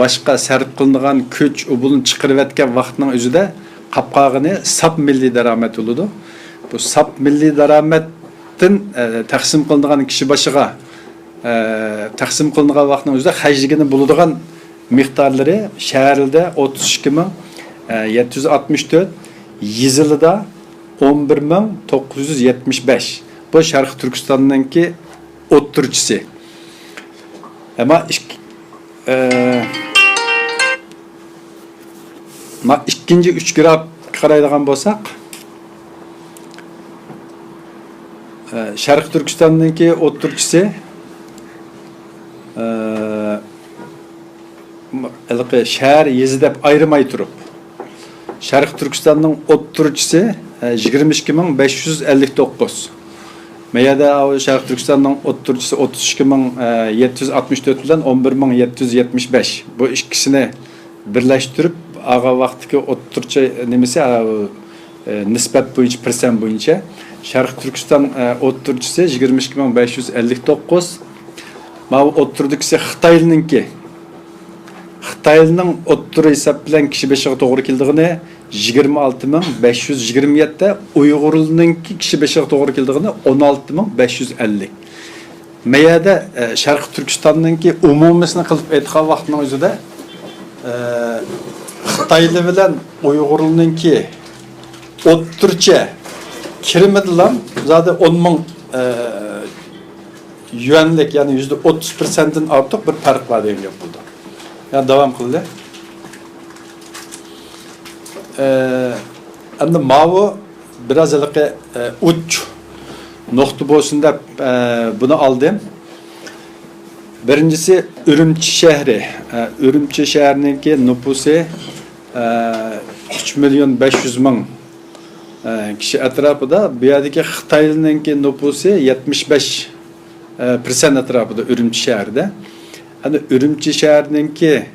boshqa sarf qilingan kuch ubulni chiqarib etgan vaqtning o'zida qapqog'ini sap milliy daromad bo'ladi. Bu sap milliy daromaddan taqsim qilingan kishi boshiga taqsim qilingan vaqtning o'zida hajligini bo'ladigan miqdorlari shaharda 32,764, yezilida 11,975. Bu Sharq Turkistonninki o'ttirchisi. Ama ikinci 3 graf qaraydigan bo'lsak, Sharq Turkistonninki o'ttirchisi shahar yezi deb ayırmay turib, Sharq Turkistonning o'ttirchisi 22,559. Meyada Sharq Turkistonning o'ttirchisi 32,764 bilan 11,775. Bu ikkisini birlashtirib, ağa vaqtdagi o'ttircha nimasi nisbat bo'yicha, persent bo'yicha Sharq Turkiston o'ttirchisi 22,559. Ma o'ttirdikisi Xitoyninki. Xitoyning o'ttir hisob bilan kishi beshiga to'g'ri keldigini 26,527, Uyg'urlarninki kishi beshiga to'g'ri keldigini 16,550. Meyada Sharq Turkistonninki umumisini qilib aytgan vaqtning o'zida Xitoylar bilan Uyg'urlarninki o'ttircha kirimidan zada 10,000 yuanlik, ya'ni %30%dan ortiq bir farq bor degan gap bo'ldi. Yani devam qildi. Endi mavu biraz uch nokta bo'lsin deb bunu aldım. Birincisi Ürümçi şehri. Ürümçi şehrininki nüfusu 3,500,000 kişi etrafında. Bu yerdeki Xitaylıninki nüfusu 75% etrafında Ürümçi şehirde. Yani Ürümçi şehrininki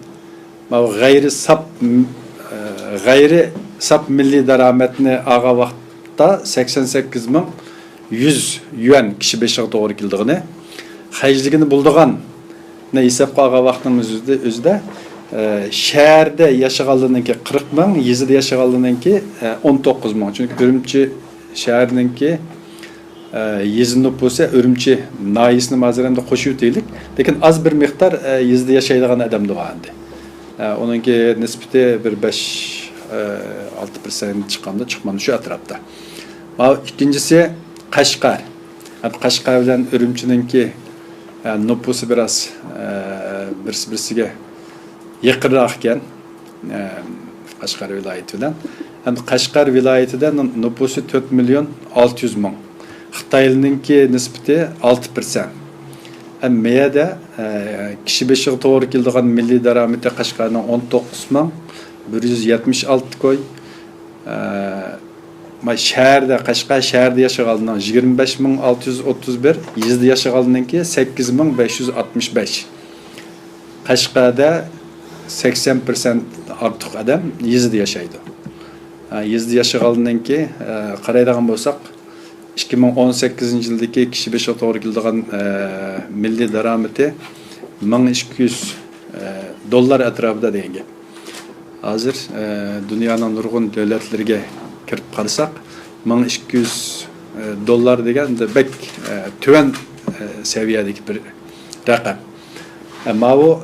gayri sap milli daromadni ağa vaqtda 88,100 yuan kishi beshiga to'g'ri keldigini, hajligini bo'ldigan ne hisobga ağa vaqtning o'zida shaharda yashaganlarninki 40,000, yezida yashaganlarninki 19,000. Chunki Ürümçi shahrininki yezi nüfusu Ürümçi nayisini mazeramda qo'shib o'taylik. Lekin az bir miqdor yezida yashaydigan odam bor endi. Onunki nispati bir 5-6% chiqqanda chiqmadi shu atrofda. Va ikkinchisi Qashqar. Qashqar bilan Ürümchininki nüfusu biraz birisiga yaqinroq ekan Qashqar viloyati bilan. Endi Qashqar viloyatida nüfusu 4 milyon 600 ming. Xitoyninki nisbati 6%. Meyada kishi beshiga to'g'ri keladigan milliy daromadi Qashqarning 19 ming 176 koy. Şəhərdə, Qashqar şəhərdə yaşayanlarning 25631, yezda yaşayanlarninki 8565. Qashqarda 80% ortiq odam yezda yashaydi. Yezda yaşayanlarninki qaraydigan bo'lsak 2018-yildagi kishi beshiga to'g'ri keladigan milliy daromadi 1200 dollar atrofida degan gap. Hozir dunyoning nurg'un davlatlariga kirib qarasak 1200 dollar deganda bek tuvan seviyedagi bir raqam. Ama bu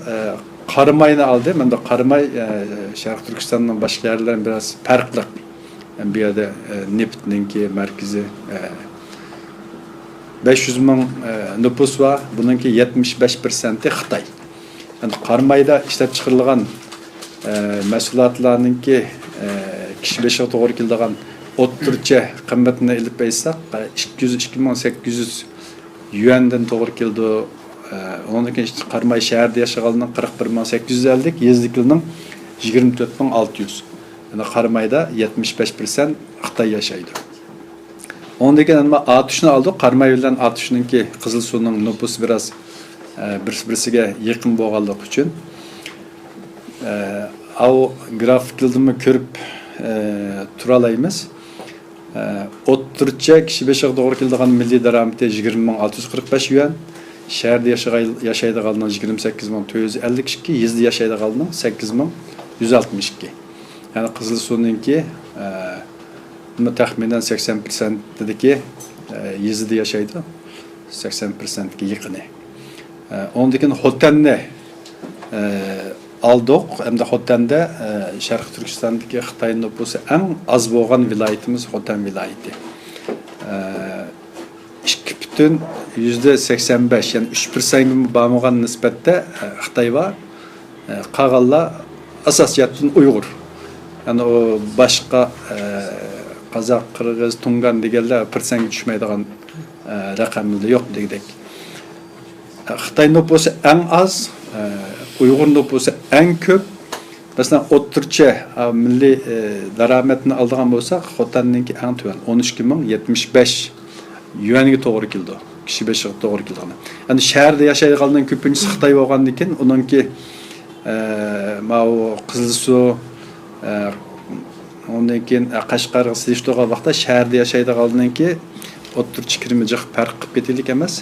qarimayni aldı. Men de qarimay Sharq Turkistonning boshqa yerlaridan biraz farqli. Bu yerda neftninki markazi 500 ming nüfus var. Bununki 75%i Xitoy. Yani qarimayda ishlab chiqarilgan mahsulotlarninki kishi beshiga to'g'ri keladigan o'ttircha qimmatini ilib aytsak 2800 yuandan to'g'ri keldi. Ondan keyin Qarmay shaharda yashaganlarning 41850, yezliklarning 24600. Yani Qarmayda 75% Xitoy yashaydi. Ondan keyin nima Atishni oldik. Qarmay bilan Atishninki Qizilsuvning nüfusi biraz birisiga yaqin bo'lganligi uchun o grafiklarni ko'rib turalaymiz. O'ttircha kishi beshiga to'g'ri keladigan milliy daromadi 20645 yuan. Şəhərdə yaşaydiganlar 28452, yezda yaşaydiganlar 8162. Yani Qizilsuvninki təxminən 80% dediki yezda yaşaydı. 80%ga yaqini. Ondan keyin Xotanni aldık. Hem de Xotan'da Şərq Türkistandagi Xitoy nüfusu eng az bo'lgan viloyatimiz Xotan viloyati. %85, yani 3% bağımlıgan nisbette Xitoy var. Qağallar asasiyatın Uyghur. Yani o başka Qazaq, Qırğız, Tungan deganlar %1 düşmeydigan raqamda yok dedik. Xitoy nüfusu en az, Uyghur nüfusu en köp. Mesela o'ttircha milliy daromadni oladigan bo'lsak, Xotanninki eng tuvan 12075 yuaniga to'g'ri keldi. Kishi beshiga to'g'ri keldi. Yani shaharda yashaydiganlarning ko'pinchisi Xitoy bo'lgandan keyin uningki Qizilsuv ondan keyin Qashqarga selishtirgan vaqtda shaharda yashaydiganlarninki o'ttircha kirimi jiq farq qilib ketaylik emas.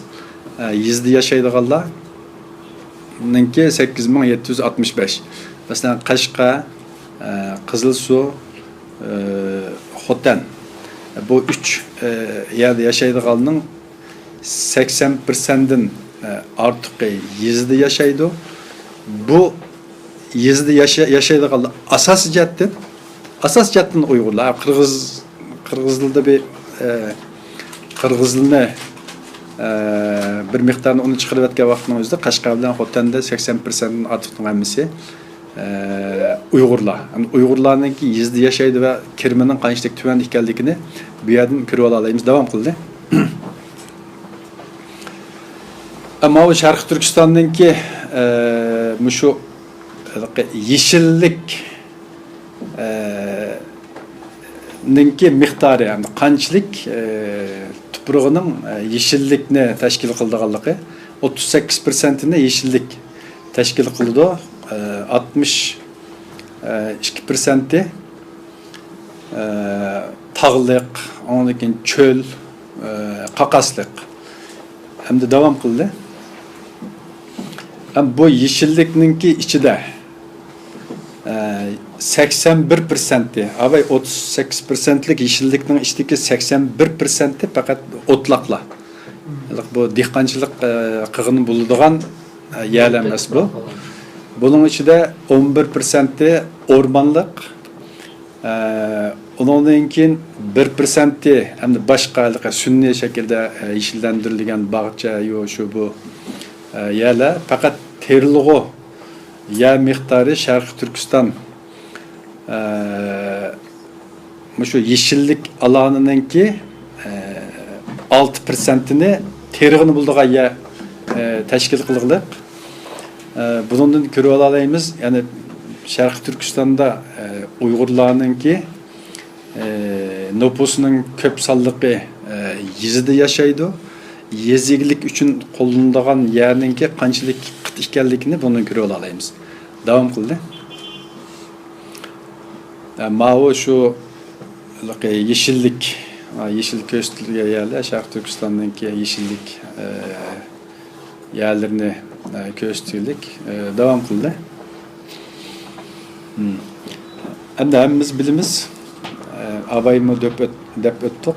Yezda yashaydiganlarninki 8765. Mesela Qashqar, Qizilsuv, Xotan. Bu 3 yerde yaşaydiganlarning 80%'den artıq yezda yaşaydı. Bu yezda yaşaydiganlar asas jatdan Uyg'urlar. Qirg'izlarda bir Qirg'izlarni bir miqdorni uni chiqarib o'tgan vaqtning o'zida Qashqar bilan Xotanda 80%'den ortiqning hammasi Uyg'urlar. Yani Uyg'urlarninki yezda yashaydi va kirimining qanchalik tuvan ekanligini bu yerdan ko'rib olamiz. Davom qildi. Ama o Sharq Turkistonninki shu yeshillik ninki miqdori, yani qanchalik tuprog'ining yeshillikni tashkil qildiganligi 38%ni yeshillik tashkil qildi. 62%i tağlıq, ondan keyin çöl, qaqasliq. Hem de devam qildi. Hem bu yeşillikninki ichida 81%i, avay 38%lik yeşillikning ichidagi 81%i faqat o'tlaqlar. Bu dehqonchilik qilg'ini bo'ladigan yer emas bu. Bunun içinde 11%'i ormanlık, ondan keyin 1%'i hem de başka sünni şekilde yeşillendirilgen bağça, şu bu yerler fakat terilg'u yer miqdori Sharqiy Turkiston şu yeşillik alanınınki 6%'ni terig'ini bulduğu yer teşkil kılgılık. Bundan görüp alayımız yani Sharqiy Turkistonda Uyg'urlarninki nüfusunun köp sallıqı yezide yaşaydı. Yeziglik üçün qo'llanilgan yerninki qanchalik qit ekanligini bundan görüp alayımız. Davom qildi. Mao şu yeşillik köstülüge yerler Sharqiy Turkistonninki yeşillik yerlerini köstülik devam kıldı. Endi hammamiz bilimiz abayımı dep öttük.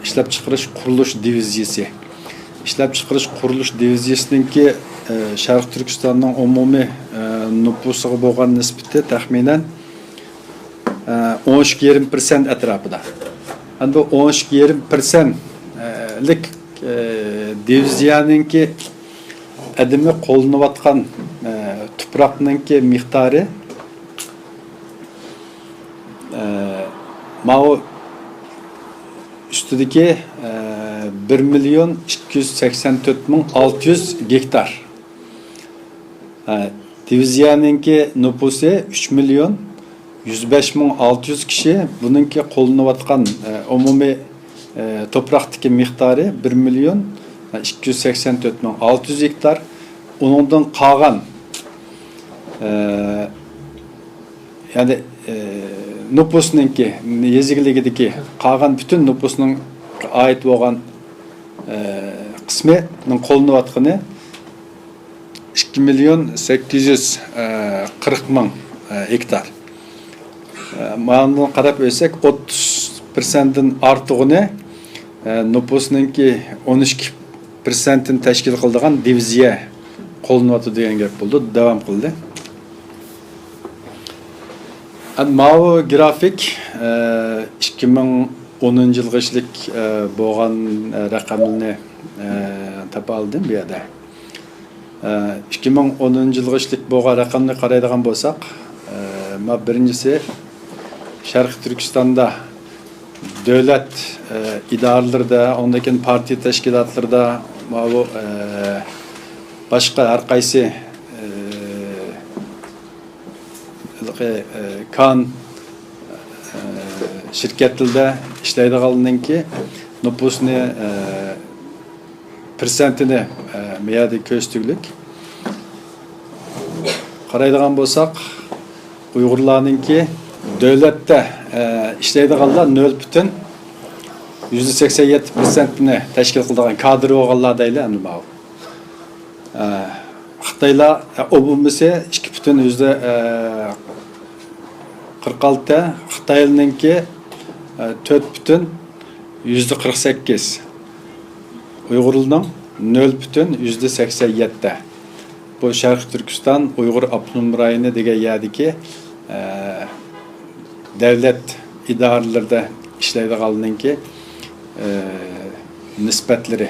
İşlep çıkarış kuruluş diviziyesi. İşlep çıkarış kuruluş diviziyesininki Sharqiy Turkistonning umumiy nüfusuga bo'lgan nisbati taxminan 13,5% atrofida. Endi bu 13,5%lik diviziyaninki adimi qo'llanayotgan tuproqninki miqdori Mao üstüdeki 1.284.600 gektar. Diviziyaninki nüfusu 3.105.600 kişi. Bununki qo'llanayotgan umumiy topraqdagi miqdori 1.284.600 gektar. Onundan qolgan yani nüfusununki yezigligideki qolgan bütün nüfusunun ait bo'lgan qismining qo'llanayotgani 2.840.000 hektar. Ma'lumotga qarab o'tsak 30%dan ortig'ini nüfusununki 12%ni tashkil qiladigan diviziya qo'llanayotdi degan gap bo'ldi. Davom qildi. Mao grafik 2010 yılga işlik bo'lgan raqamlarni topa oldim bu yerda. 2010 yılga işlik bo'lgan raqamni qaraydigan bo'lsak, birinchisi Sharqiy Turkistonda davlat idoralarida, ondan keyin partiya tashkilotlarida bu boshqa har qaysi kan şirketinde işleydiğinki nüfusunu persentini meyada köstüglük. Qaraydigan bolsak Uyg'urlarninki devlette işleydiğinler 0,87%ni teşkil kıldiğin kadr oğullar deyli endi bu. Xitaylar obumisi 2,46, Xitayninki 4,48, Uyg'urlarning 0,87. Bu Sharqiy Turkiston Uyg'ur Abnum rayoni degan yerdagi davlat idoralarida ishlaydiganlarninki nisbatlari.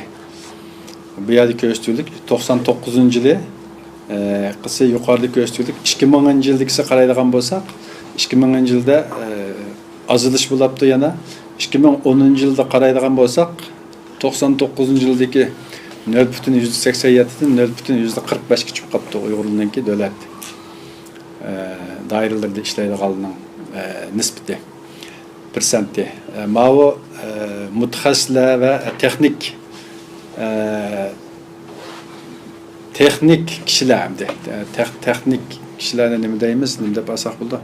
Bu yerda ko'rsatuvlik 99-yili qisi yuqorida ko'rsatuvlik 2000-yildagisi qaraydigan bo'lsak 2000-yilda azilish bo'libdi yana 2010-yilda qaraydigan bo'lsak 99-yildagi 0,87dan 0,45 ga chiqib qoldi Uyg'urlarninki davlat doiralarida ishlaydiganlarning nisbati persenti. Mao mutaxassislar va texnik kişiler hamdi. Texnik kişilerine nima deymiz? Nima deb asak bo'ldi?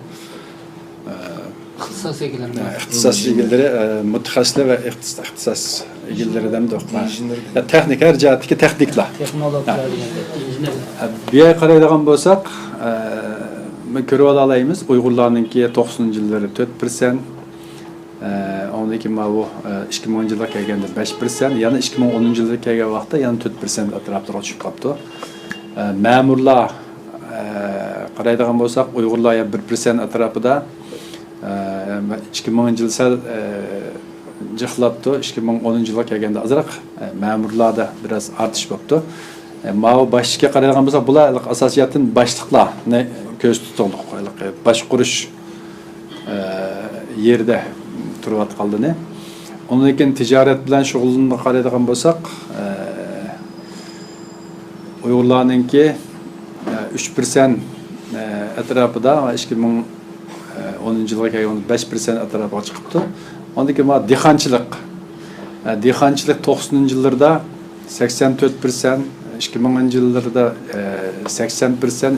İxtisas egalari. İxtisas egalari, mutaxassislar va ixtisas egalari demdi. Texnik her jihatdagi texniklar. Texnologlar injenerlar. Bu yerga qaraydigan bo'lsak, men ko'rib olaymiz Uyg'urlarninki 90-yillarda 4%, ondan keyin bu 2010-yilga kelganda 5%, yana 2010-yilga kelgan vaqtda yana 4% atrofida tushib qolibdi. Ma'murlar qaraydigan bo'lsak, Uyg'urlar 1% atrofida 2010-yil sal jixlabdi, 2010-yilga kelganda azroq ma'murlarda biraz artış bo'libdi. Mao başlıkka qaraydigan bo'lsak, bular asosiyatdan boshliqlarni ko'z tutdik. Bosh qurish yerda turayotganligini. Ondan keyin tijorat bilan shug'ullanib qaraydigan bo'lsak, Uyg'urlarninki 3% atrofida 2010 yilga kelganda 5% atrofiga chiqibdi. Ondan keyin dehqonchilik 90-yillarda 84%, 2010-yillarda 80%,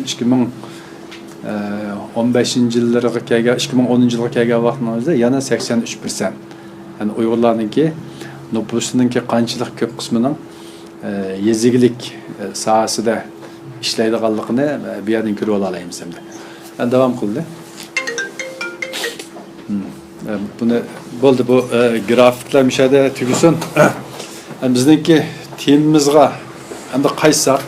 2015-yillarga kelgan, 2010-yilga kelgan vaqtda yana 83%. Yani Uyg'urlarninki nupusininki qanchalik ko'p qismining yezigilik sohasida ishlaydiganligini bu yerdan ko'rib olamiz endi. Davom qildi. Buni bo'ldi, bu grafiklar mishada tugusin. Bizningki temamizga endi qaytsak,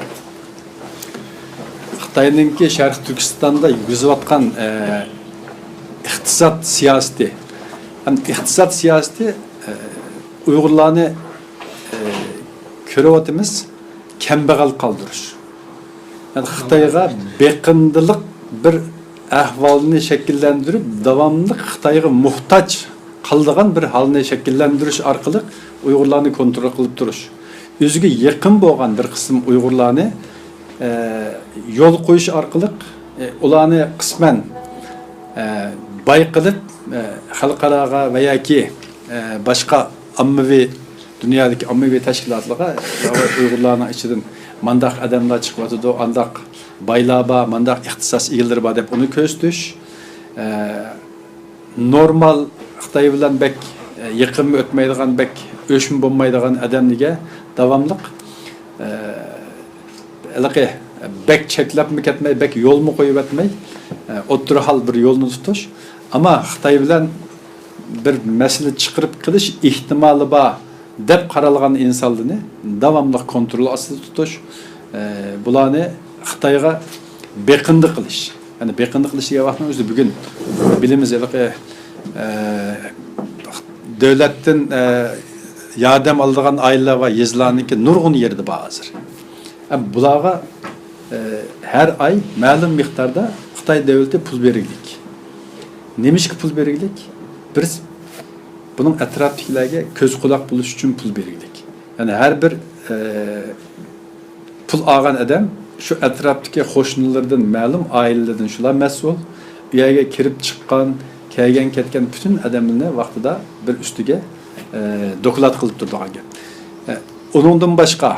Xitoyninki Sharq Turkistonda yurgizayotgan iqtisod siyosati. İqtisod siyosati Uyg'urlarni ko'ryapmiz, kambag'al qoldirish. Yani Xitoyga beqindilik bir ahvolni shakllantirib, davomli Xitoyga muhtoj qildigan bir holni shakllantirish orqali Uyg'urlarni kontrol qilib turish. O'ziga yaqin bo'lgan bir qism Uyg'urlarni yo'l qo'yish orqali ularni qisman bayqilib xalqaraga va yoki boshqa ommaviy dunyodagi ommaviy tashkilotlarga Uyg'urlarning ichidan mandaq odamlar chiqyotdi, andaq baylar bor, mandaq ixtisos egalari bor deb uni ko'zitish, normal Xitoy bilan bek yaqin o'tmaydigan, bek o'shim bo'lmaydigan odamlarga davomli bek cheklabmi ketmay, bek yo'lmi qo'yib o'tmay, o'ttir hal bir yo'lni tutish. Ama Xitoy bilan bir masala chiqarib qilish ehtimoli bor deb qaralgan insonlarni davomli kontrol ostida tutish, bularni Xitoyga beqindi qilish. Yani beqindi qilishga vaqtning o'zida bugun bilimiz davlatdan yordam oladigan oilalar va yezlarniki nurg'un yerda bor hozir. Bularga her ay ma'lum miqdorda Xitoy davlati pul beraylik. Nemişki pul beraylik? Biz bunun etrafdagilarga ko'z quloq bo'lish uchun pul beraylik. Yani her bir pul olgan odam şu etrafdagi qo'shnilardan, ma'lum oilalardan shular mas'ul. Bu yerga kirib chiqqan, kelgan ketgan bütün odamlarni vaqtida bir ustiga doklad qilib turadigan gap. Uningdan boshqa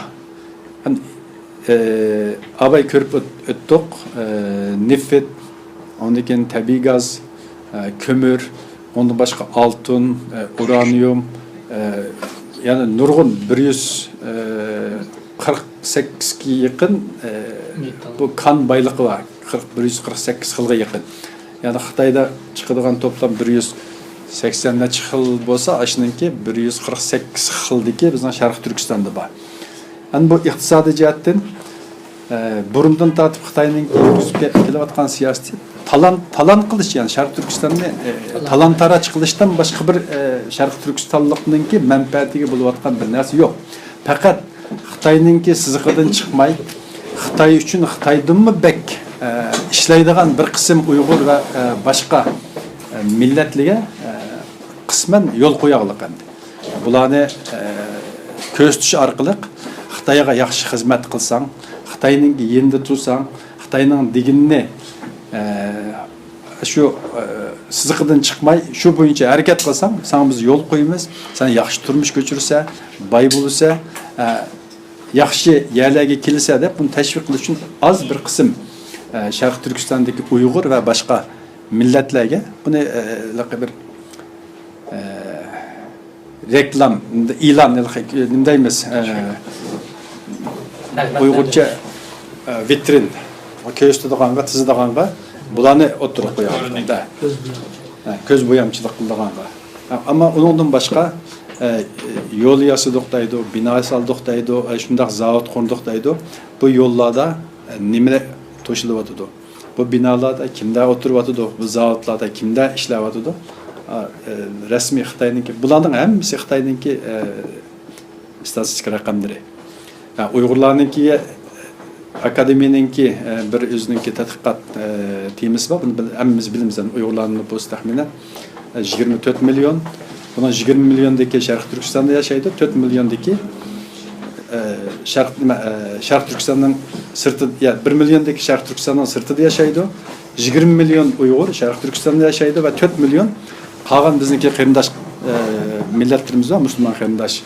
abay ko'rib o'tdik, neft, ondan keyin tabiiy gaz, kömür, ondan başka altın, uranyum, yani nurg'un 148 ga yaqin bu kan baylığı var. 148 xilga yaqin. Yani Xitoyda chiqadigan toplam 180 xil bo'lsa, ashuningki 148 xildiki bizning Sharq Turkistonda bor. Yani bu iqtisodiy jihatdan burundan tortib Xitoyning yurgizib kelayotgan siyosati talan qilish, yani Sharq Turkistonni talon-taroj qilishdan boshqa bir Sharq Turkistonlikninki manfaatiga bo'layotgan bir narsa yo'q. Faqat Xitoyninki siziqidan chiqmay, Xitoy uchun Xitoydanmi bek ishlaydigan bir qism Uyg'ur va boshqa millatlarga qisman yo'l qo'yaqliq endi. Bularni ko'z tutish orqali Xitoyga yaxshi xizmat qilsang, Xitoyninki yendi tursang, Xitoyning diginni şu siziqidan chiqmay, shu bo'yicha harakat qilsang, sana biz yo'l qo'yamiz. Sen yaxshi turmush ko'chirsa, boy bo'lsa, yaxshi yerlarga kelsa deb buni tashviq qilish uchun az bir qism Sharq Turkistondagi Uyg'ur va boshqa millatlarga buni bir reklam, e'lon nima deymiz, Uyg'urcha vitrin ko'rsatadiganға, tizadiganға bularni o'tirib qo'yadi. Ko'z bo'yamchilik qiladiganға. Ammo uningdan boshqa yo'l yasadik deydi, bino saldik deydi, shundaq zavod qurdik deydi. Bu yo'llarda nima to'shilyapti? Bu binolarda kimlar o'tiryapti? Bu zavodlarda kimlar ishlayapti? Rasmiy Xitoyniki, bularning hammasi Xitoyniki statistik raqamlari. Uyg'urlarniki akademiyaningki bir o'zininki tadqiqot temasi bor. Buni hammamiz bilamiz. Uyg'urlarning nüfusi taxminan 24 milyon. Bunun 20 milyondaki Sharq Turkistonda yashaydi, 4 milyondaki Sharq Turkistonning sirti, ya 1 milyondaki Sharq Turkistonning sirtida yashaydi. 20 milyon Uyg'ur Sharq Turkistonda yashaydi va 4 milyon qolgan bizniki qarindosh millatlarimiz va musulmon qarindosh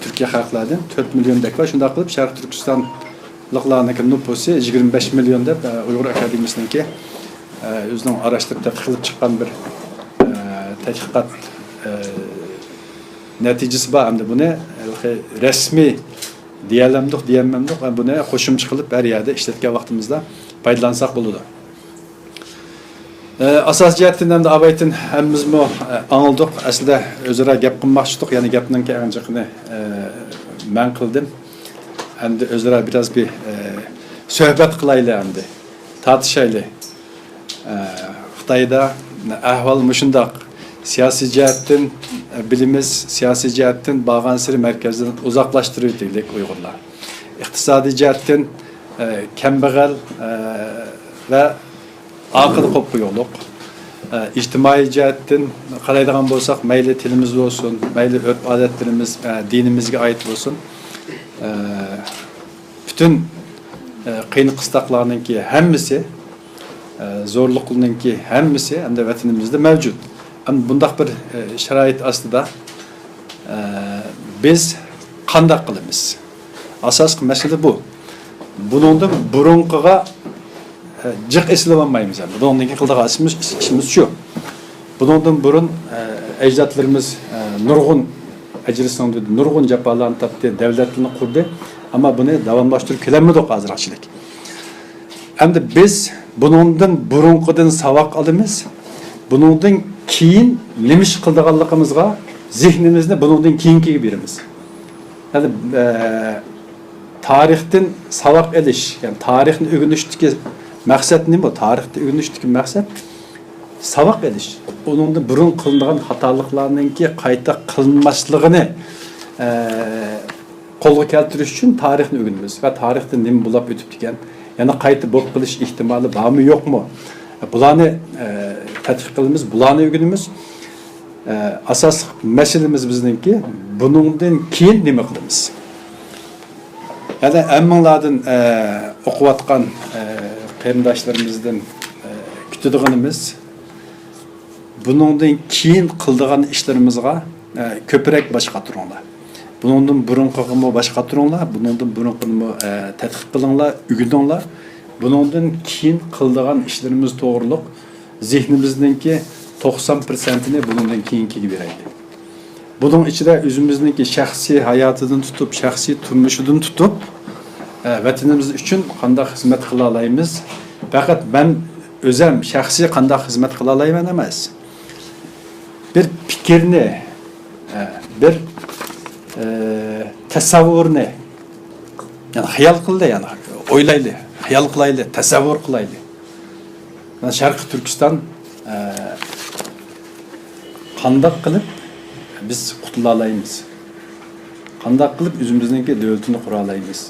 Türkiye xalqlaridan 4 milyondek var. Shunda qilib Sharq Turkistonliklarning nüfusi 25 milyon deb Uyg'ur akademiyasiniki o'zining araştırıp tadqiq chiqqan bir tadqiqot neticesi var. Hem de buni resmi diyememdik. Buni qo'shimcha qilib her yerde ishlatgan vaqtimizda foydalansak bo'ladi. Asas jihatdan ham abaytin hammamizmi anıldık. Aslida o'zaro gap qilmoqchidik. Ya'ni gapning anjiqini men qildim. Endi o'zaro biraz bir suhbat qilayli endi. Tartishayli. Xitoyda ahvol mushundaq. Siyasi jihatdan bilimiz, siyasi jihatdan bağlan siri merkezden uzaklaştırıyor deylik Uygurlar. İktisadi jihatdan kambag'al ve aqil qolib qo'yuqliq. İctimai jihatdan qaraydigan bo'lsak, mayli tilimiz olsun, mayli örf odatlarimiz dinimizga ait olsun. Bütün qiyin qistaqlarninki hammasi, zorluqlarninki hammasi hamda vatanimizda mavjud. Ama bundaq bir şarait aslında biz qandaq qilamiz. Asas mesele bu. Bunun da burunqiga jiq eslab olmaymiz. Bundan qildigan işimiz şu. Bundan burun ecdatlarımız nurg'un ajrisonda nurg'un jafolarni topdi, davlatlarni qurdi, ama bunu davomlashtirib kelamidik hozirchilik. Endi biz bundan burunqidan savoq olamiz. Bundan keyin nima ish qildiganligimizga zihnimizni bundan keyingiga beramiz. Yani tarixdan savoq elish, yani tarixni o'rganishdagi maqsad nima? Tarixni o'rganishdagi maqsad savoq elish. Bundan burun qilingan xatoliklarninki qayta qilinmasligini qo'lga keltirish uchun tarixni o'rganamiz va tarixda nima bo'lib o'tibdi ekan, yana qayta bo'lib qilish ehtimoli bormi yo'qmi? Bularni tadqiq qilamiz, bularni o'rganamiz. Asas meselemiz bizningki bundan keyin nima qilamiz? Yani emminglardan o'qiyotgan qarindoshlarımızdan kutadiganimiz bundan keyin qildigan ishlarimizga ko'proq bosh qatiringlar. Bundan burunqimi bosh qatiringlar, bundan burunqimi tadqiq qilinglar, o'rganinglar. Bundan keyin qildigan ishlarimiz to'g'riliq zihnimizningki 90%'ni bundan keyingiga beraylik. Bunun içinde özümüzdeki şahsi hayatıdan tutup, şahsi turmuşudan tutup vatanımız için qanday hizmet qila alaymiz. Fakat ben özüm şahsi qanday hizmet qila alayman emas. Bir fikirni, bir tasavvurni, yani hayal qildi, yani o'ylayli, hayal qilayli, tasavvur qilayli. Yani Sharq Turkiston qanday qilib biz qutula alaymiz. Qanday qilib o'zimizningki davlatni qura alaymiz.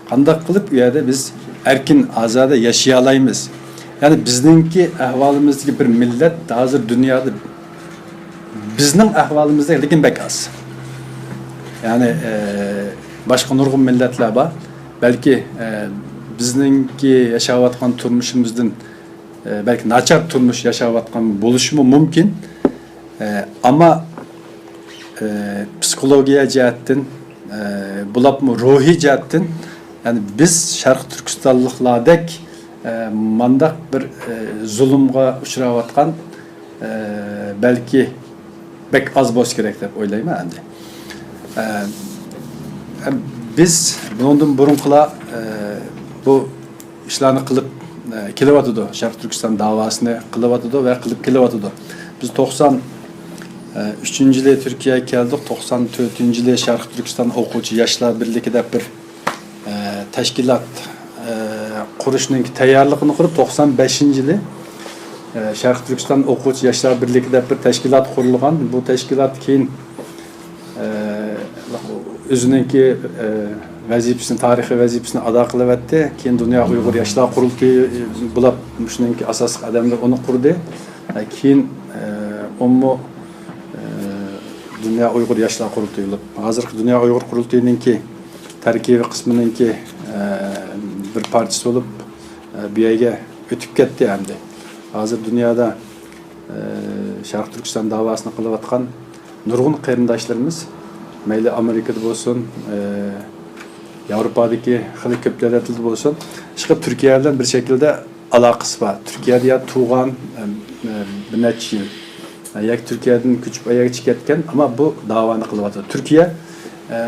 Qanday qilib u yerda biz erkin, ozoda yashay alaymiz. Yani bizningki ahvolimizdagi bir millat hozir dunyoda bizning ahvolimizda lekin bekas. Yani başka nurg'un millatlar bor. Balki bizningki yashayotgan turmushimizdan belki nachar turmush yashayotgan bo'lishi mumkin. Ama psikolojiya jihatdan, bulapmı ruhi jihatdan, yani biz Sharq Turkistonliklardek mandaq bir zulümga uchrayotgan belki bek az bo'lish kerak deb o'ylayman endi. Biz bundan burunqilar bu ishlarni qilib kelyapti. Sharq Turkiston davosini qilyapti va qilib kelyapti. Biz 93 yılı Türkiye'ye geldik. 94 yılı Sharq Turkiston O'quvchi Yoshlar Birligida bir tashkilot qurishning tayyorligini qilib 95 yılı Sharq Turkiston O'quvchi Yoshlar Birligida bir tashkilot qurilgan. Bu tashkilot keyin o'ziningki vazifasini, tarixiy vazifasini ado qilyapti. Keyin Dunyo Uyg'ur yoshlar qurultiyi bulab shuningki asosiy odamlar uni qurdi. Keyin ummu Dunyo Uyg'ur yoshlar qurultiyi bo'lib, hozirgi Dunyo Uyg'ur qurultiyininki tarkibiy qismininki bir parchasi bo'lib bu yerga o'tib ketdi hamda. Hozir dunyoda Sharq Turkiston davosini qilayotgan nurg'un qarindoshlarimiz mayli Amerikada bo'lsin, Yevropadagi xili ko'p davlatlarda bo'lsin, chiqib Turkiya bilan bir shaklda aloqasi bor. Turkiyada ya tug'an bir necha yil. Yak Turkiyadan ko'chib ayaga chiqayotgan, ammo bu davoni qilyapti. Turkiya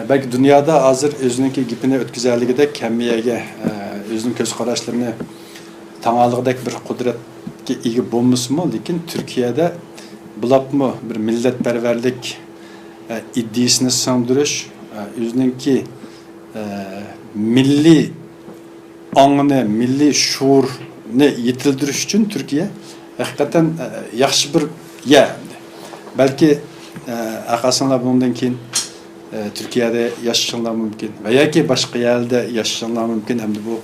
belki dunyoda hozir o'zining gapini o'tkazganligida kamiyaga o'zining ko'z qarashlarini tangalig'idek bir qudratga ega bo'lmasmi, lekin Turkiyada bulapmı bir milletperverlik iddiasini sığdırış, özününki milli anını, milli şuurunu yetildiriş için Türkiye hakikaten yaxşı bir yer. Belki arkasında bundan keyin Türkiye'de yaşayanlar mümkün veya ki başka yerde yaşayanlar mümkün. Hem de bu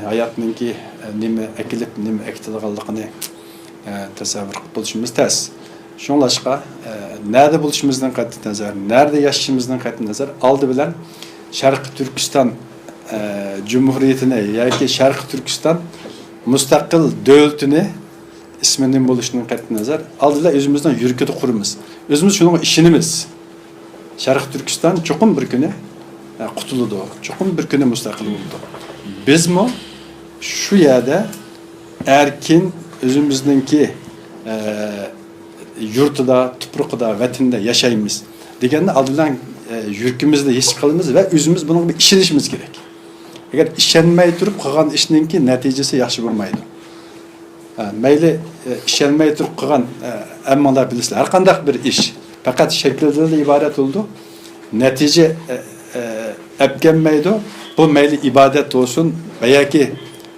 hayatınınki nime ekilip nime ektilalığını tasavvur buluşumuz tez. Şunlaşqa nerede buluşumuzdan qat'i nazar, nerede yaşayışımızdan qat'i nazar aldı bilen Şarkı Türkistan Cumhuriyetine yoki Şarkı Türkistan müstakil devletine isminin buluşundan qat'i nazar aldılar özümüzden yürkütü kurumuz. Özümüz şunun işinimiz. Şarkı Türkistan çokum bir günü kutuludu. Çokum bir günü müstakil oldu. Biz mi şu yerde erkin özümüzdeki yurtida, tuprukda, vatanda yaşayımız. Degende aldılan yürkümüzde his qilamiz ve özümüz bunun bir işinişimiz gerek. Eğer işenmey durup qilgan işninki neticesi yaxşı bo'lmaydi. Mayli işenmey durup qilgan ammalar bilisizlar. Har qanday bir iş fakat şekilde ibaret oldu. Netice epkenmeydi. Bu mayli ibadet olsun veya ki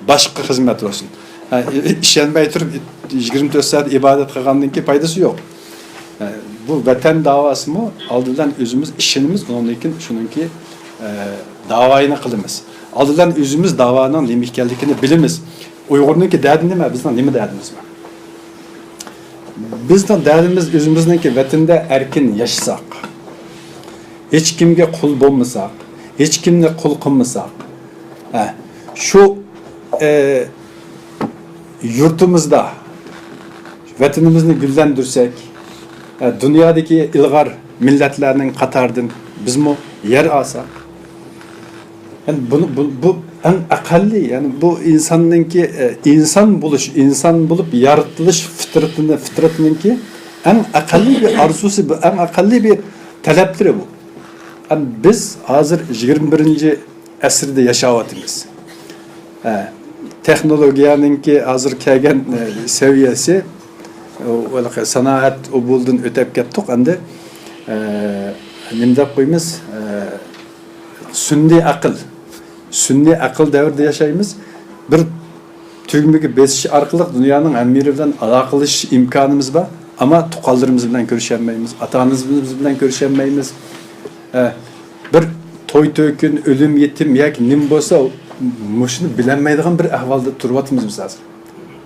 başka hizmet olsun. İşenmey durup 24 saat ibadet qilgandan ki faydası yok. Bu vatan davası mı? Aldılan özümüz işinimiz onun için şununki davayını qılımız. Aldılan özümüz davanın nima ekanligini bilimiz. Uyg'urniki derdi nima? Bizning nima derdimiz var? Bizning derdimiz özümüzniki vatanda erkin yaşasak. Hech kimga qul bo'lmasak, hech kimni qul qilmasak. Şu yurtimizda vatanimizni gullandirsek, dünyadaki ilg'or milletlerinin qatoridan bizmi yer olsak, yani bu en akalli, yani bu insanınki insan buluş, insan bulup yaratılış fıtratınınki en akalli bir arzusu, en akalli bir talepleri bu. Yani biz hazır 21. asırda yaşayatımız. Teknolojiyanınki hazır kelgen seviyesi sanaat obuldan ötep kettik. Endi nimde koyumuz sünni akıl devirde yaşayımız bir tügümüki besiş arkalık dünyanın emiri bilen alakılış imkanımız var ama tukallarımız bilen görüşemeyimiz, atanız bilen görüşemeyimiz. Bir toy tökün, ölüm, yetim, yak nim bolsa muşunu bilenmeydiğin bir ahvalda turvatımız biz hazır.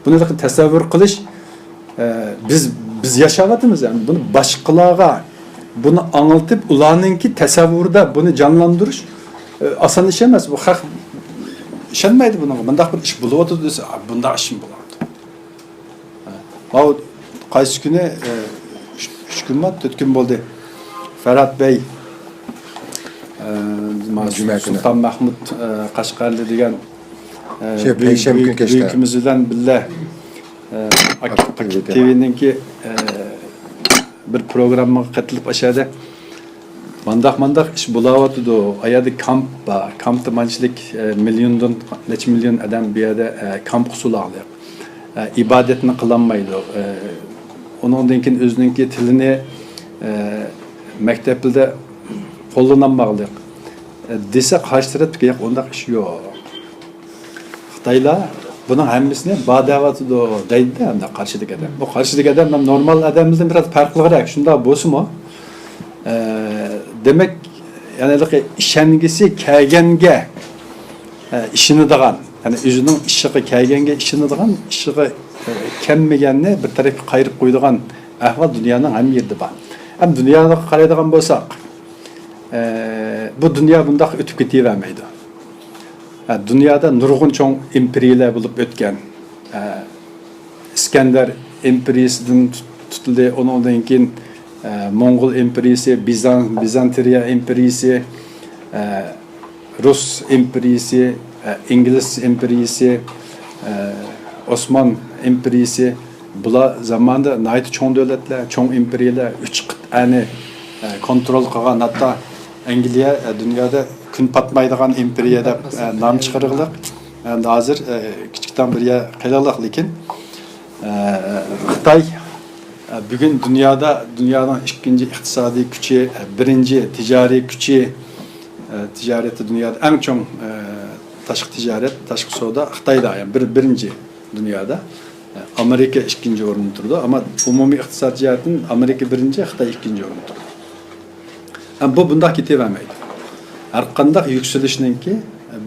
Bunu da tasavvur kılış biz yaşavatımız yani bunu başkalarına bunu anlatıp ulanınki tasavvurda bunu canlandırış asan iş emas. Bu hak işenmeydi buna. Bunda bir iş buluyordu dese bunda işim buluyordu. O qaysi günü 3 gün mü 4 gün oldu. Ferhat Bey Sultan Mahmud Qashqarli degan büyükümüz bilan birga TV'ninki bir programma katılıp aşağıda mandaq iş bulavatdı o ayada kamp var. Kampta mançilik milyondan neçe milyon adam bir yerde kamp usulü alıyor. İbadetini kılanmaydı. Onun denkin özününki tilini mektepte kullanılmamalı. Desek karşı taraf ki onda iş yok. Xitaylar bunun hemmisini badavatı da deydi de hem de karşıdaki adam. Bu karşıdaki adam normal adamımızdan biraz farklı olarak şunda bosu mu? Demek yani işengisi kelgenge işini dağan, yani özünün işığı kelgenge işini dağan, işığı kemmegenine bir tarafı kayırıp koyduğun ahval dünyanın hem yerde var. Hem dünyada karaydıgan bolsak, bu dünya bunda ötüp getivermeydi. Dünyada nurgun çoğun imperiyalar bulup ötken, İskender imperiyasından tutuldu, ondan keyin Mongol imperiyası, Bizantiya imperiyası, Rus imperiyası, İngiliz imperiyası, Osman imperiyası, bular zamanında nayt çoğun devletler, çoğun imperiyalar, 3 kıtani kontrol kılgan, hatta Angliya dünyada kun patmaydigan imperiya deb nam çıkarıqlıq. Yani hazır küçükten bir yer qılalıq, lekin Xitay bugün dünyanın ikinci iktisadi gücü, birinci ticari gücü, ticareti dünyada en çok taşkı ticaret, taşkı soda Xitay'da, yani birinci dünyada. Amerika ikinci orunda durdu ama umumi iktisat cihetin Amerika birinci, Xitay ikinci orunda durdu. Yani bu bunda getivermeydi. Her kandak yükselişinki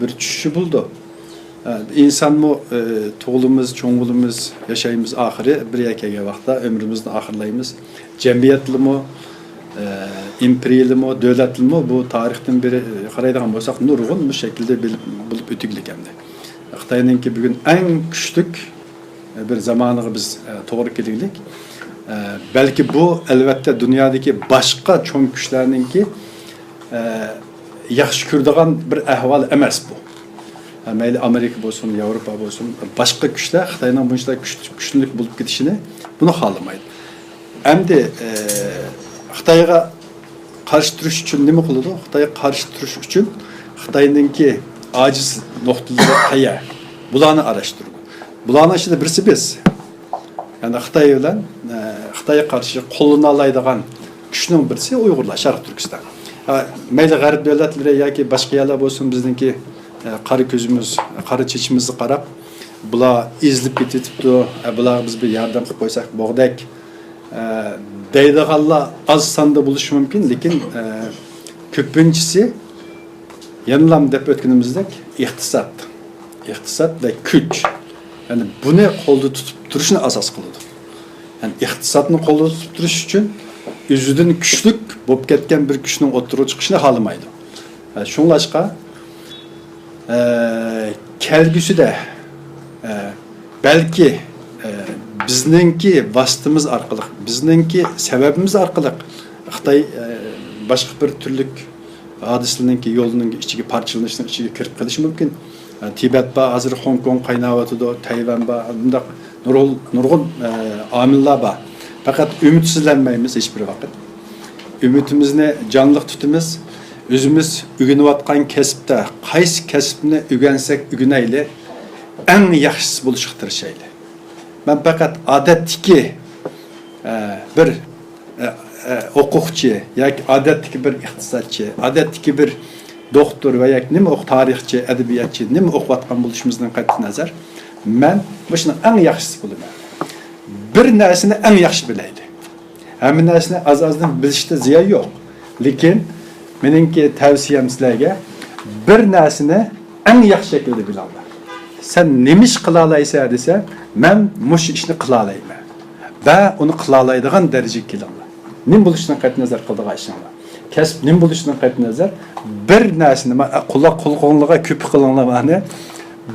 bir düşüşü buldu. İnsan mı toğlumuz, çoğulumuz, yaşayımız ahiri bir yakaya vakta ömrümüzün ahirlayımız. Cemiyetli mi, imperiyalı mı, devletli mi bu tarihten biri karaydıgan bolsak nurgun bu şekilde bulup ötüklük hem de. Xitay'ınki bugün en güçlük bir zamanı biz doğru keliglik. Belki bu elbette dünyadaki başka çoğun güçlerininki yaxşı kürdüğün bir ahval emas bu. Meyli Amerika olsun, Avrupa olsun, başka güçler Xitay'ın bunca güçlülük bulup gidişini bunu xalamaydı. Hem de Xitay'a karşı duruş için nima qiladi? Xitay'a karşı duruş için Xitay'ınki aciz noktaları qaya. Bularni araştırdı. Bularning içinde birisi biz. Yani Xitay bilan Xitay'a karşı qo'lini alaydigan güçnün birisi Uyg'urlar, Sharq Turkiston. Meyli g'arb devletleri yoki boshqa yerlar bo'lsin, bizningki qari ko'zimiz, qari chechimizni qarab, bular izlib ketibdi, bular biz bir yordam qilib qo'ysak bo'g'dak deydiganlar az sonda bo'lishi mumkin, lekin ko'pinchisi yanılam deb o'tganimizdek iqtisod va kuch. Yani bunu qo'lda tutib turishni asos qiladi. Yani iqtisodni qo'lda tutib turish uchun o'zidan kuchlik bo'lib ketgan bir kuchning o'tirib chiqishini xohlamaydi. Shunlashqa kelgusida belki bizningki vositamiz orqali, bizningki sababimiz orqali Xitoy boshqa bir turlik hodisalarning yo'lining ichiga parchalanishning ichiga kirib qolishi mumkin. Tibet ba, hazır Hong Kong qaynawatıdı, Tayvan ba, bunda nurgun amillar ba. Fakat ümitsizlenmeyimiz hiçbir vakit. Ümitimizni canlıq tutumuz, özümüz ügünüvatqan kesipte, qaysi kesipni ügensek ügüneyli, en yaxşısı buluşuq tirişeyli. Ben fakat adetdeki bir okuqçı, yoki adetdeki bir iqtisodchi, adetdeki bir doktor veya nima tarixchi, adabiyotchi, nima o'qiyotgan bo'lishimizdan qat'iy nazar, men buni eng yaxshisi bo'laman. Bir narsani eng yaxshi bilaydi. Hamma narsani az-azdan bilishda ziyon yo'q. Lekin meningki tavsiyam sizlarga bir narsani eng yaxshi shaklda bilaman. Sen nima ish qila olaysan desa, men mush ishni qila olayman. Va uni qila oladigan darajaga kelaman. Nima bo'lishidan qat'iy nazar qildigan ishim bor. Kasb nima bo'lishidan qat'iy nazar bir narsani quloq qulqonliga ko'p qilinglar ma'ni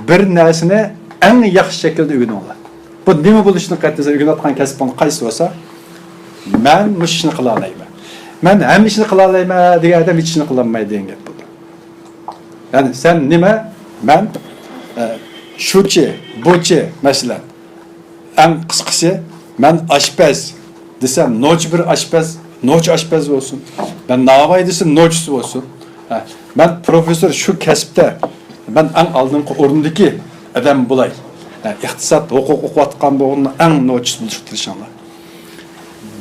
bir narsani eng yaxshi shaklda o'rganinglar. Bu nima bo'lishidan qat'iy nazar o'rganayotgan kasbning qaysi bo'lsa, men mush ishni qila olayman. Men ham ishni qila olayman degan odam hech ishni qila olmaydi degan gap bu. Ya'ni sen nima? Men shuchi, buchi masalan. Eng qisqasi men oshpaz desem, noch bir oshpaz, noch oshpaz bo'lsin. Ben navay desem nochisi olsun. Ben profesör şu kasbda ben en aldığım orundaki adam bulay. İqtisod hukuk o'qiyotgan bo'lganda eng nochisi bo'lishib tirishinglar.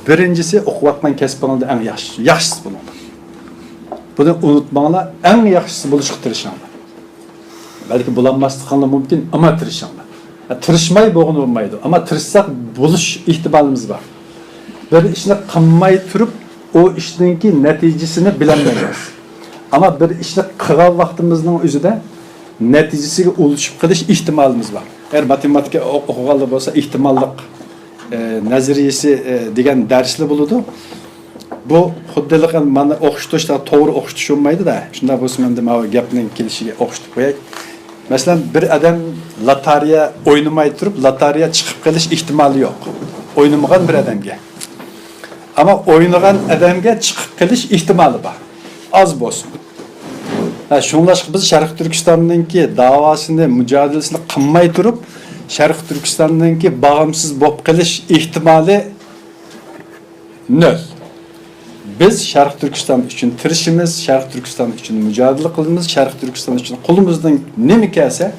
Birincisi o'qiyotgan kasbingizda eng yaxshisi bo'ladi. Buni unutmanglar, eng yaxshisi bo'lishib tirishinglar. Belki bulanmaslıqlar mümkün ama tirishinglar. Tirishmay bo'lg'in olmaydi, ama tirishsak bo'lish ehtimolimiz bor. Bir ishni qilmay turib o işinki neticesini bilemeyiz. Ama bir ishni qilgan vaqtimizning o'zida natijasiga ulashib qilish ehtimolimiz bor. Agar matematika o'qiganlar bo'lsa, ehtimollik nazariyasi degan darslar bo'ladi. Bu xuddalik mana o'qitishda to'g'ri o'qitish olmaydi-da. Shunda bo'lsa men nima gapning kelishiga o'qitib qo'yay. Masalan, bir odam loteriya o'ynamay turib, loteriya chiqib qolish ehtimoli yo'q. O'ynamagan bir odamga. Ama o'ynagan odamga chiqib qolish ehtimoli bor. Az bo'lsin. Shunlashqa biz Sharq Turkistonningki davosini, mujodalasini qilmay turib, Sharq Turkistonningki bağımsız bo'lib qolish ehtimoli 0. Biz Sharq Turkiston uchun tirishimiz, Sharq Turkiston uchun mujodala qilamiz, Sharq Turkiston uchun qo'limizdan nima kelsa,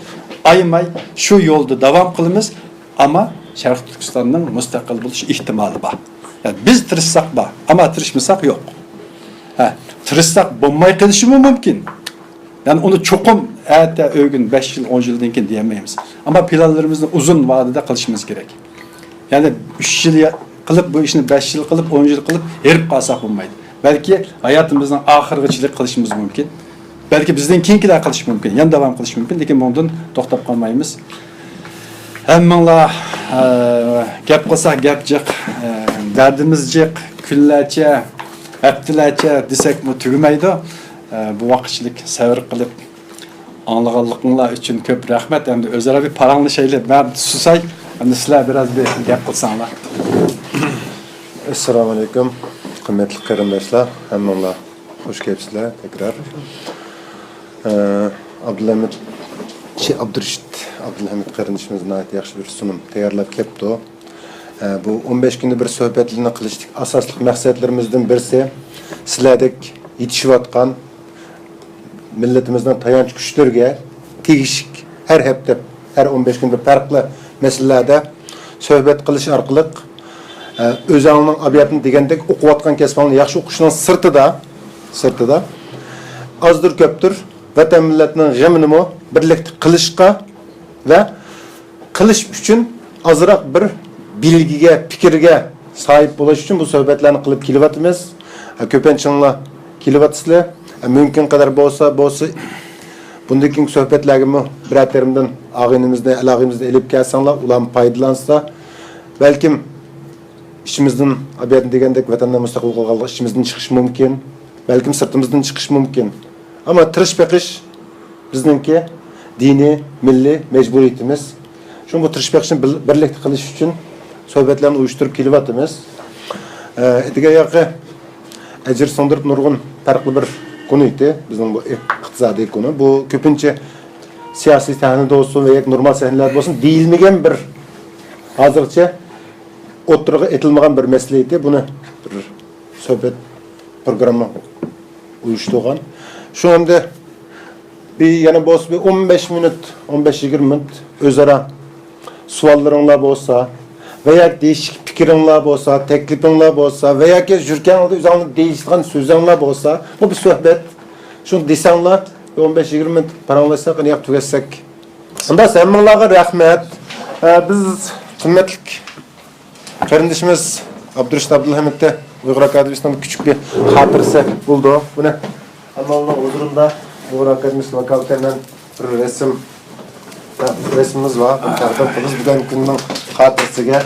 aymay shu yo'lda davom qilamiz, ammo Sharq Turkistonning mustaqil bo'lish ehtimoli bor. Yani biz tirishsak bor, ammo tirishmasak yo'q. Tirishsak bo'lmay qolishi mumkin. Yani onu çokum hatta ögün 5 yıl 10 yıldan keyin diyemeyiz. Ama planlarımızı uzun vadede kılışımız gerek. Yani 3 yıl kılıp bu işini 5 yıl kılıp 10 yıl kılıp herip kalsak olmaydı. Belki hayatımızdan ahırgıçılık kılışımız mümkün. Belki bizden kinkiler kılış mümkün. Yan devam kılış mümkün. Lekin bundan toktap kalmayımız. Hemmanla gap kılsak gap cık, derdimiz cık, küllerçe, heptilerçe desek mi tügümeydi. Bu vaqtchilik sabr qilib anlaganliginizlar uchun ko'p rahmat. Endi o'zaro bir parangli şeyler men susay, endi sizlar biraz bir gap qilsanglar. Assalomu alaykum, qimmatli qarindoshlar, hammanglar xush kelibsizlar tekrar. Abdulhamid qarindishimizning aytib yaxshi bir sunum tayyorlab kelibdi. Bu 15 kunda bir suhbatlarni qilishdik. Asosli maqsadlarimizdan birisi sizlardek yetishayotgan milletimizden tayanç güçlerge tegishik her hafta her 15 günde farklı meselelerde sohbet qilish orqali o'zingning abiyatini degandek o'qiyotgan kasbingni yaxshi o'qishning sirtida azdır ko'pdir vatan millatning g'amini birlikda qilishga va qilish uchun azroq bir bilgiga, fikrga sahip bo'lish uchun bu sohbatlarni qilib kelyapmiz. Ko'pincha kelyapsizlar. Mümkün kadar bolsa bundaki sohbetlerimi biratlerimden ağinimizde, alağimizde elip gelsenler, ulan faydalansa belki işimizden abiyatın degandek vatandan müstakil kaldı, işimizden çıkış mümkün, belki sırtımızdan çıkış mümkün. Ama tırış pekiş bizdenki dini, milli mecburiyetimiz. Çünkü bu tırış pekişin birlikte kılış için sohbetlerini uyuşturup kelyapmiz. Etike yakı ecir sondırıp nurgun farklı bir konuydu. Bizim bu iqtisadi konu. Bu köpünçe siyasi sahnede olsun veya normal sahnelerde olsun değilmegen bir hazırca oturuğa etilmegen bir meseleydi. Bunu bir sohbet programı uyuştuğun. Şu anda bir yana bir 15 minut, 15-20 minut özara suallarınla olsa veya değişik fikrinler olsa, teklifler olsa veya ki jürken oldu üzerinde değiştiren sözler olsa bu bir sohbet. Şunu desenler 15-20 minut paranlaşsak ne yaptık etsek. Onda seninlerle rahmet. Biz kıymetlik kardeşimiz Abdulhamid'de Uyghur Akademisi'nin küçük bir hatırası buldu. Bu ne? Allah'ın huzurunda Uyghur Akademisi vakaletinden bir resimimiz var. Biz bugün günün hatırasıga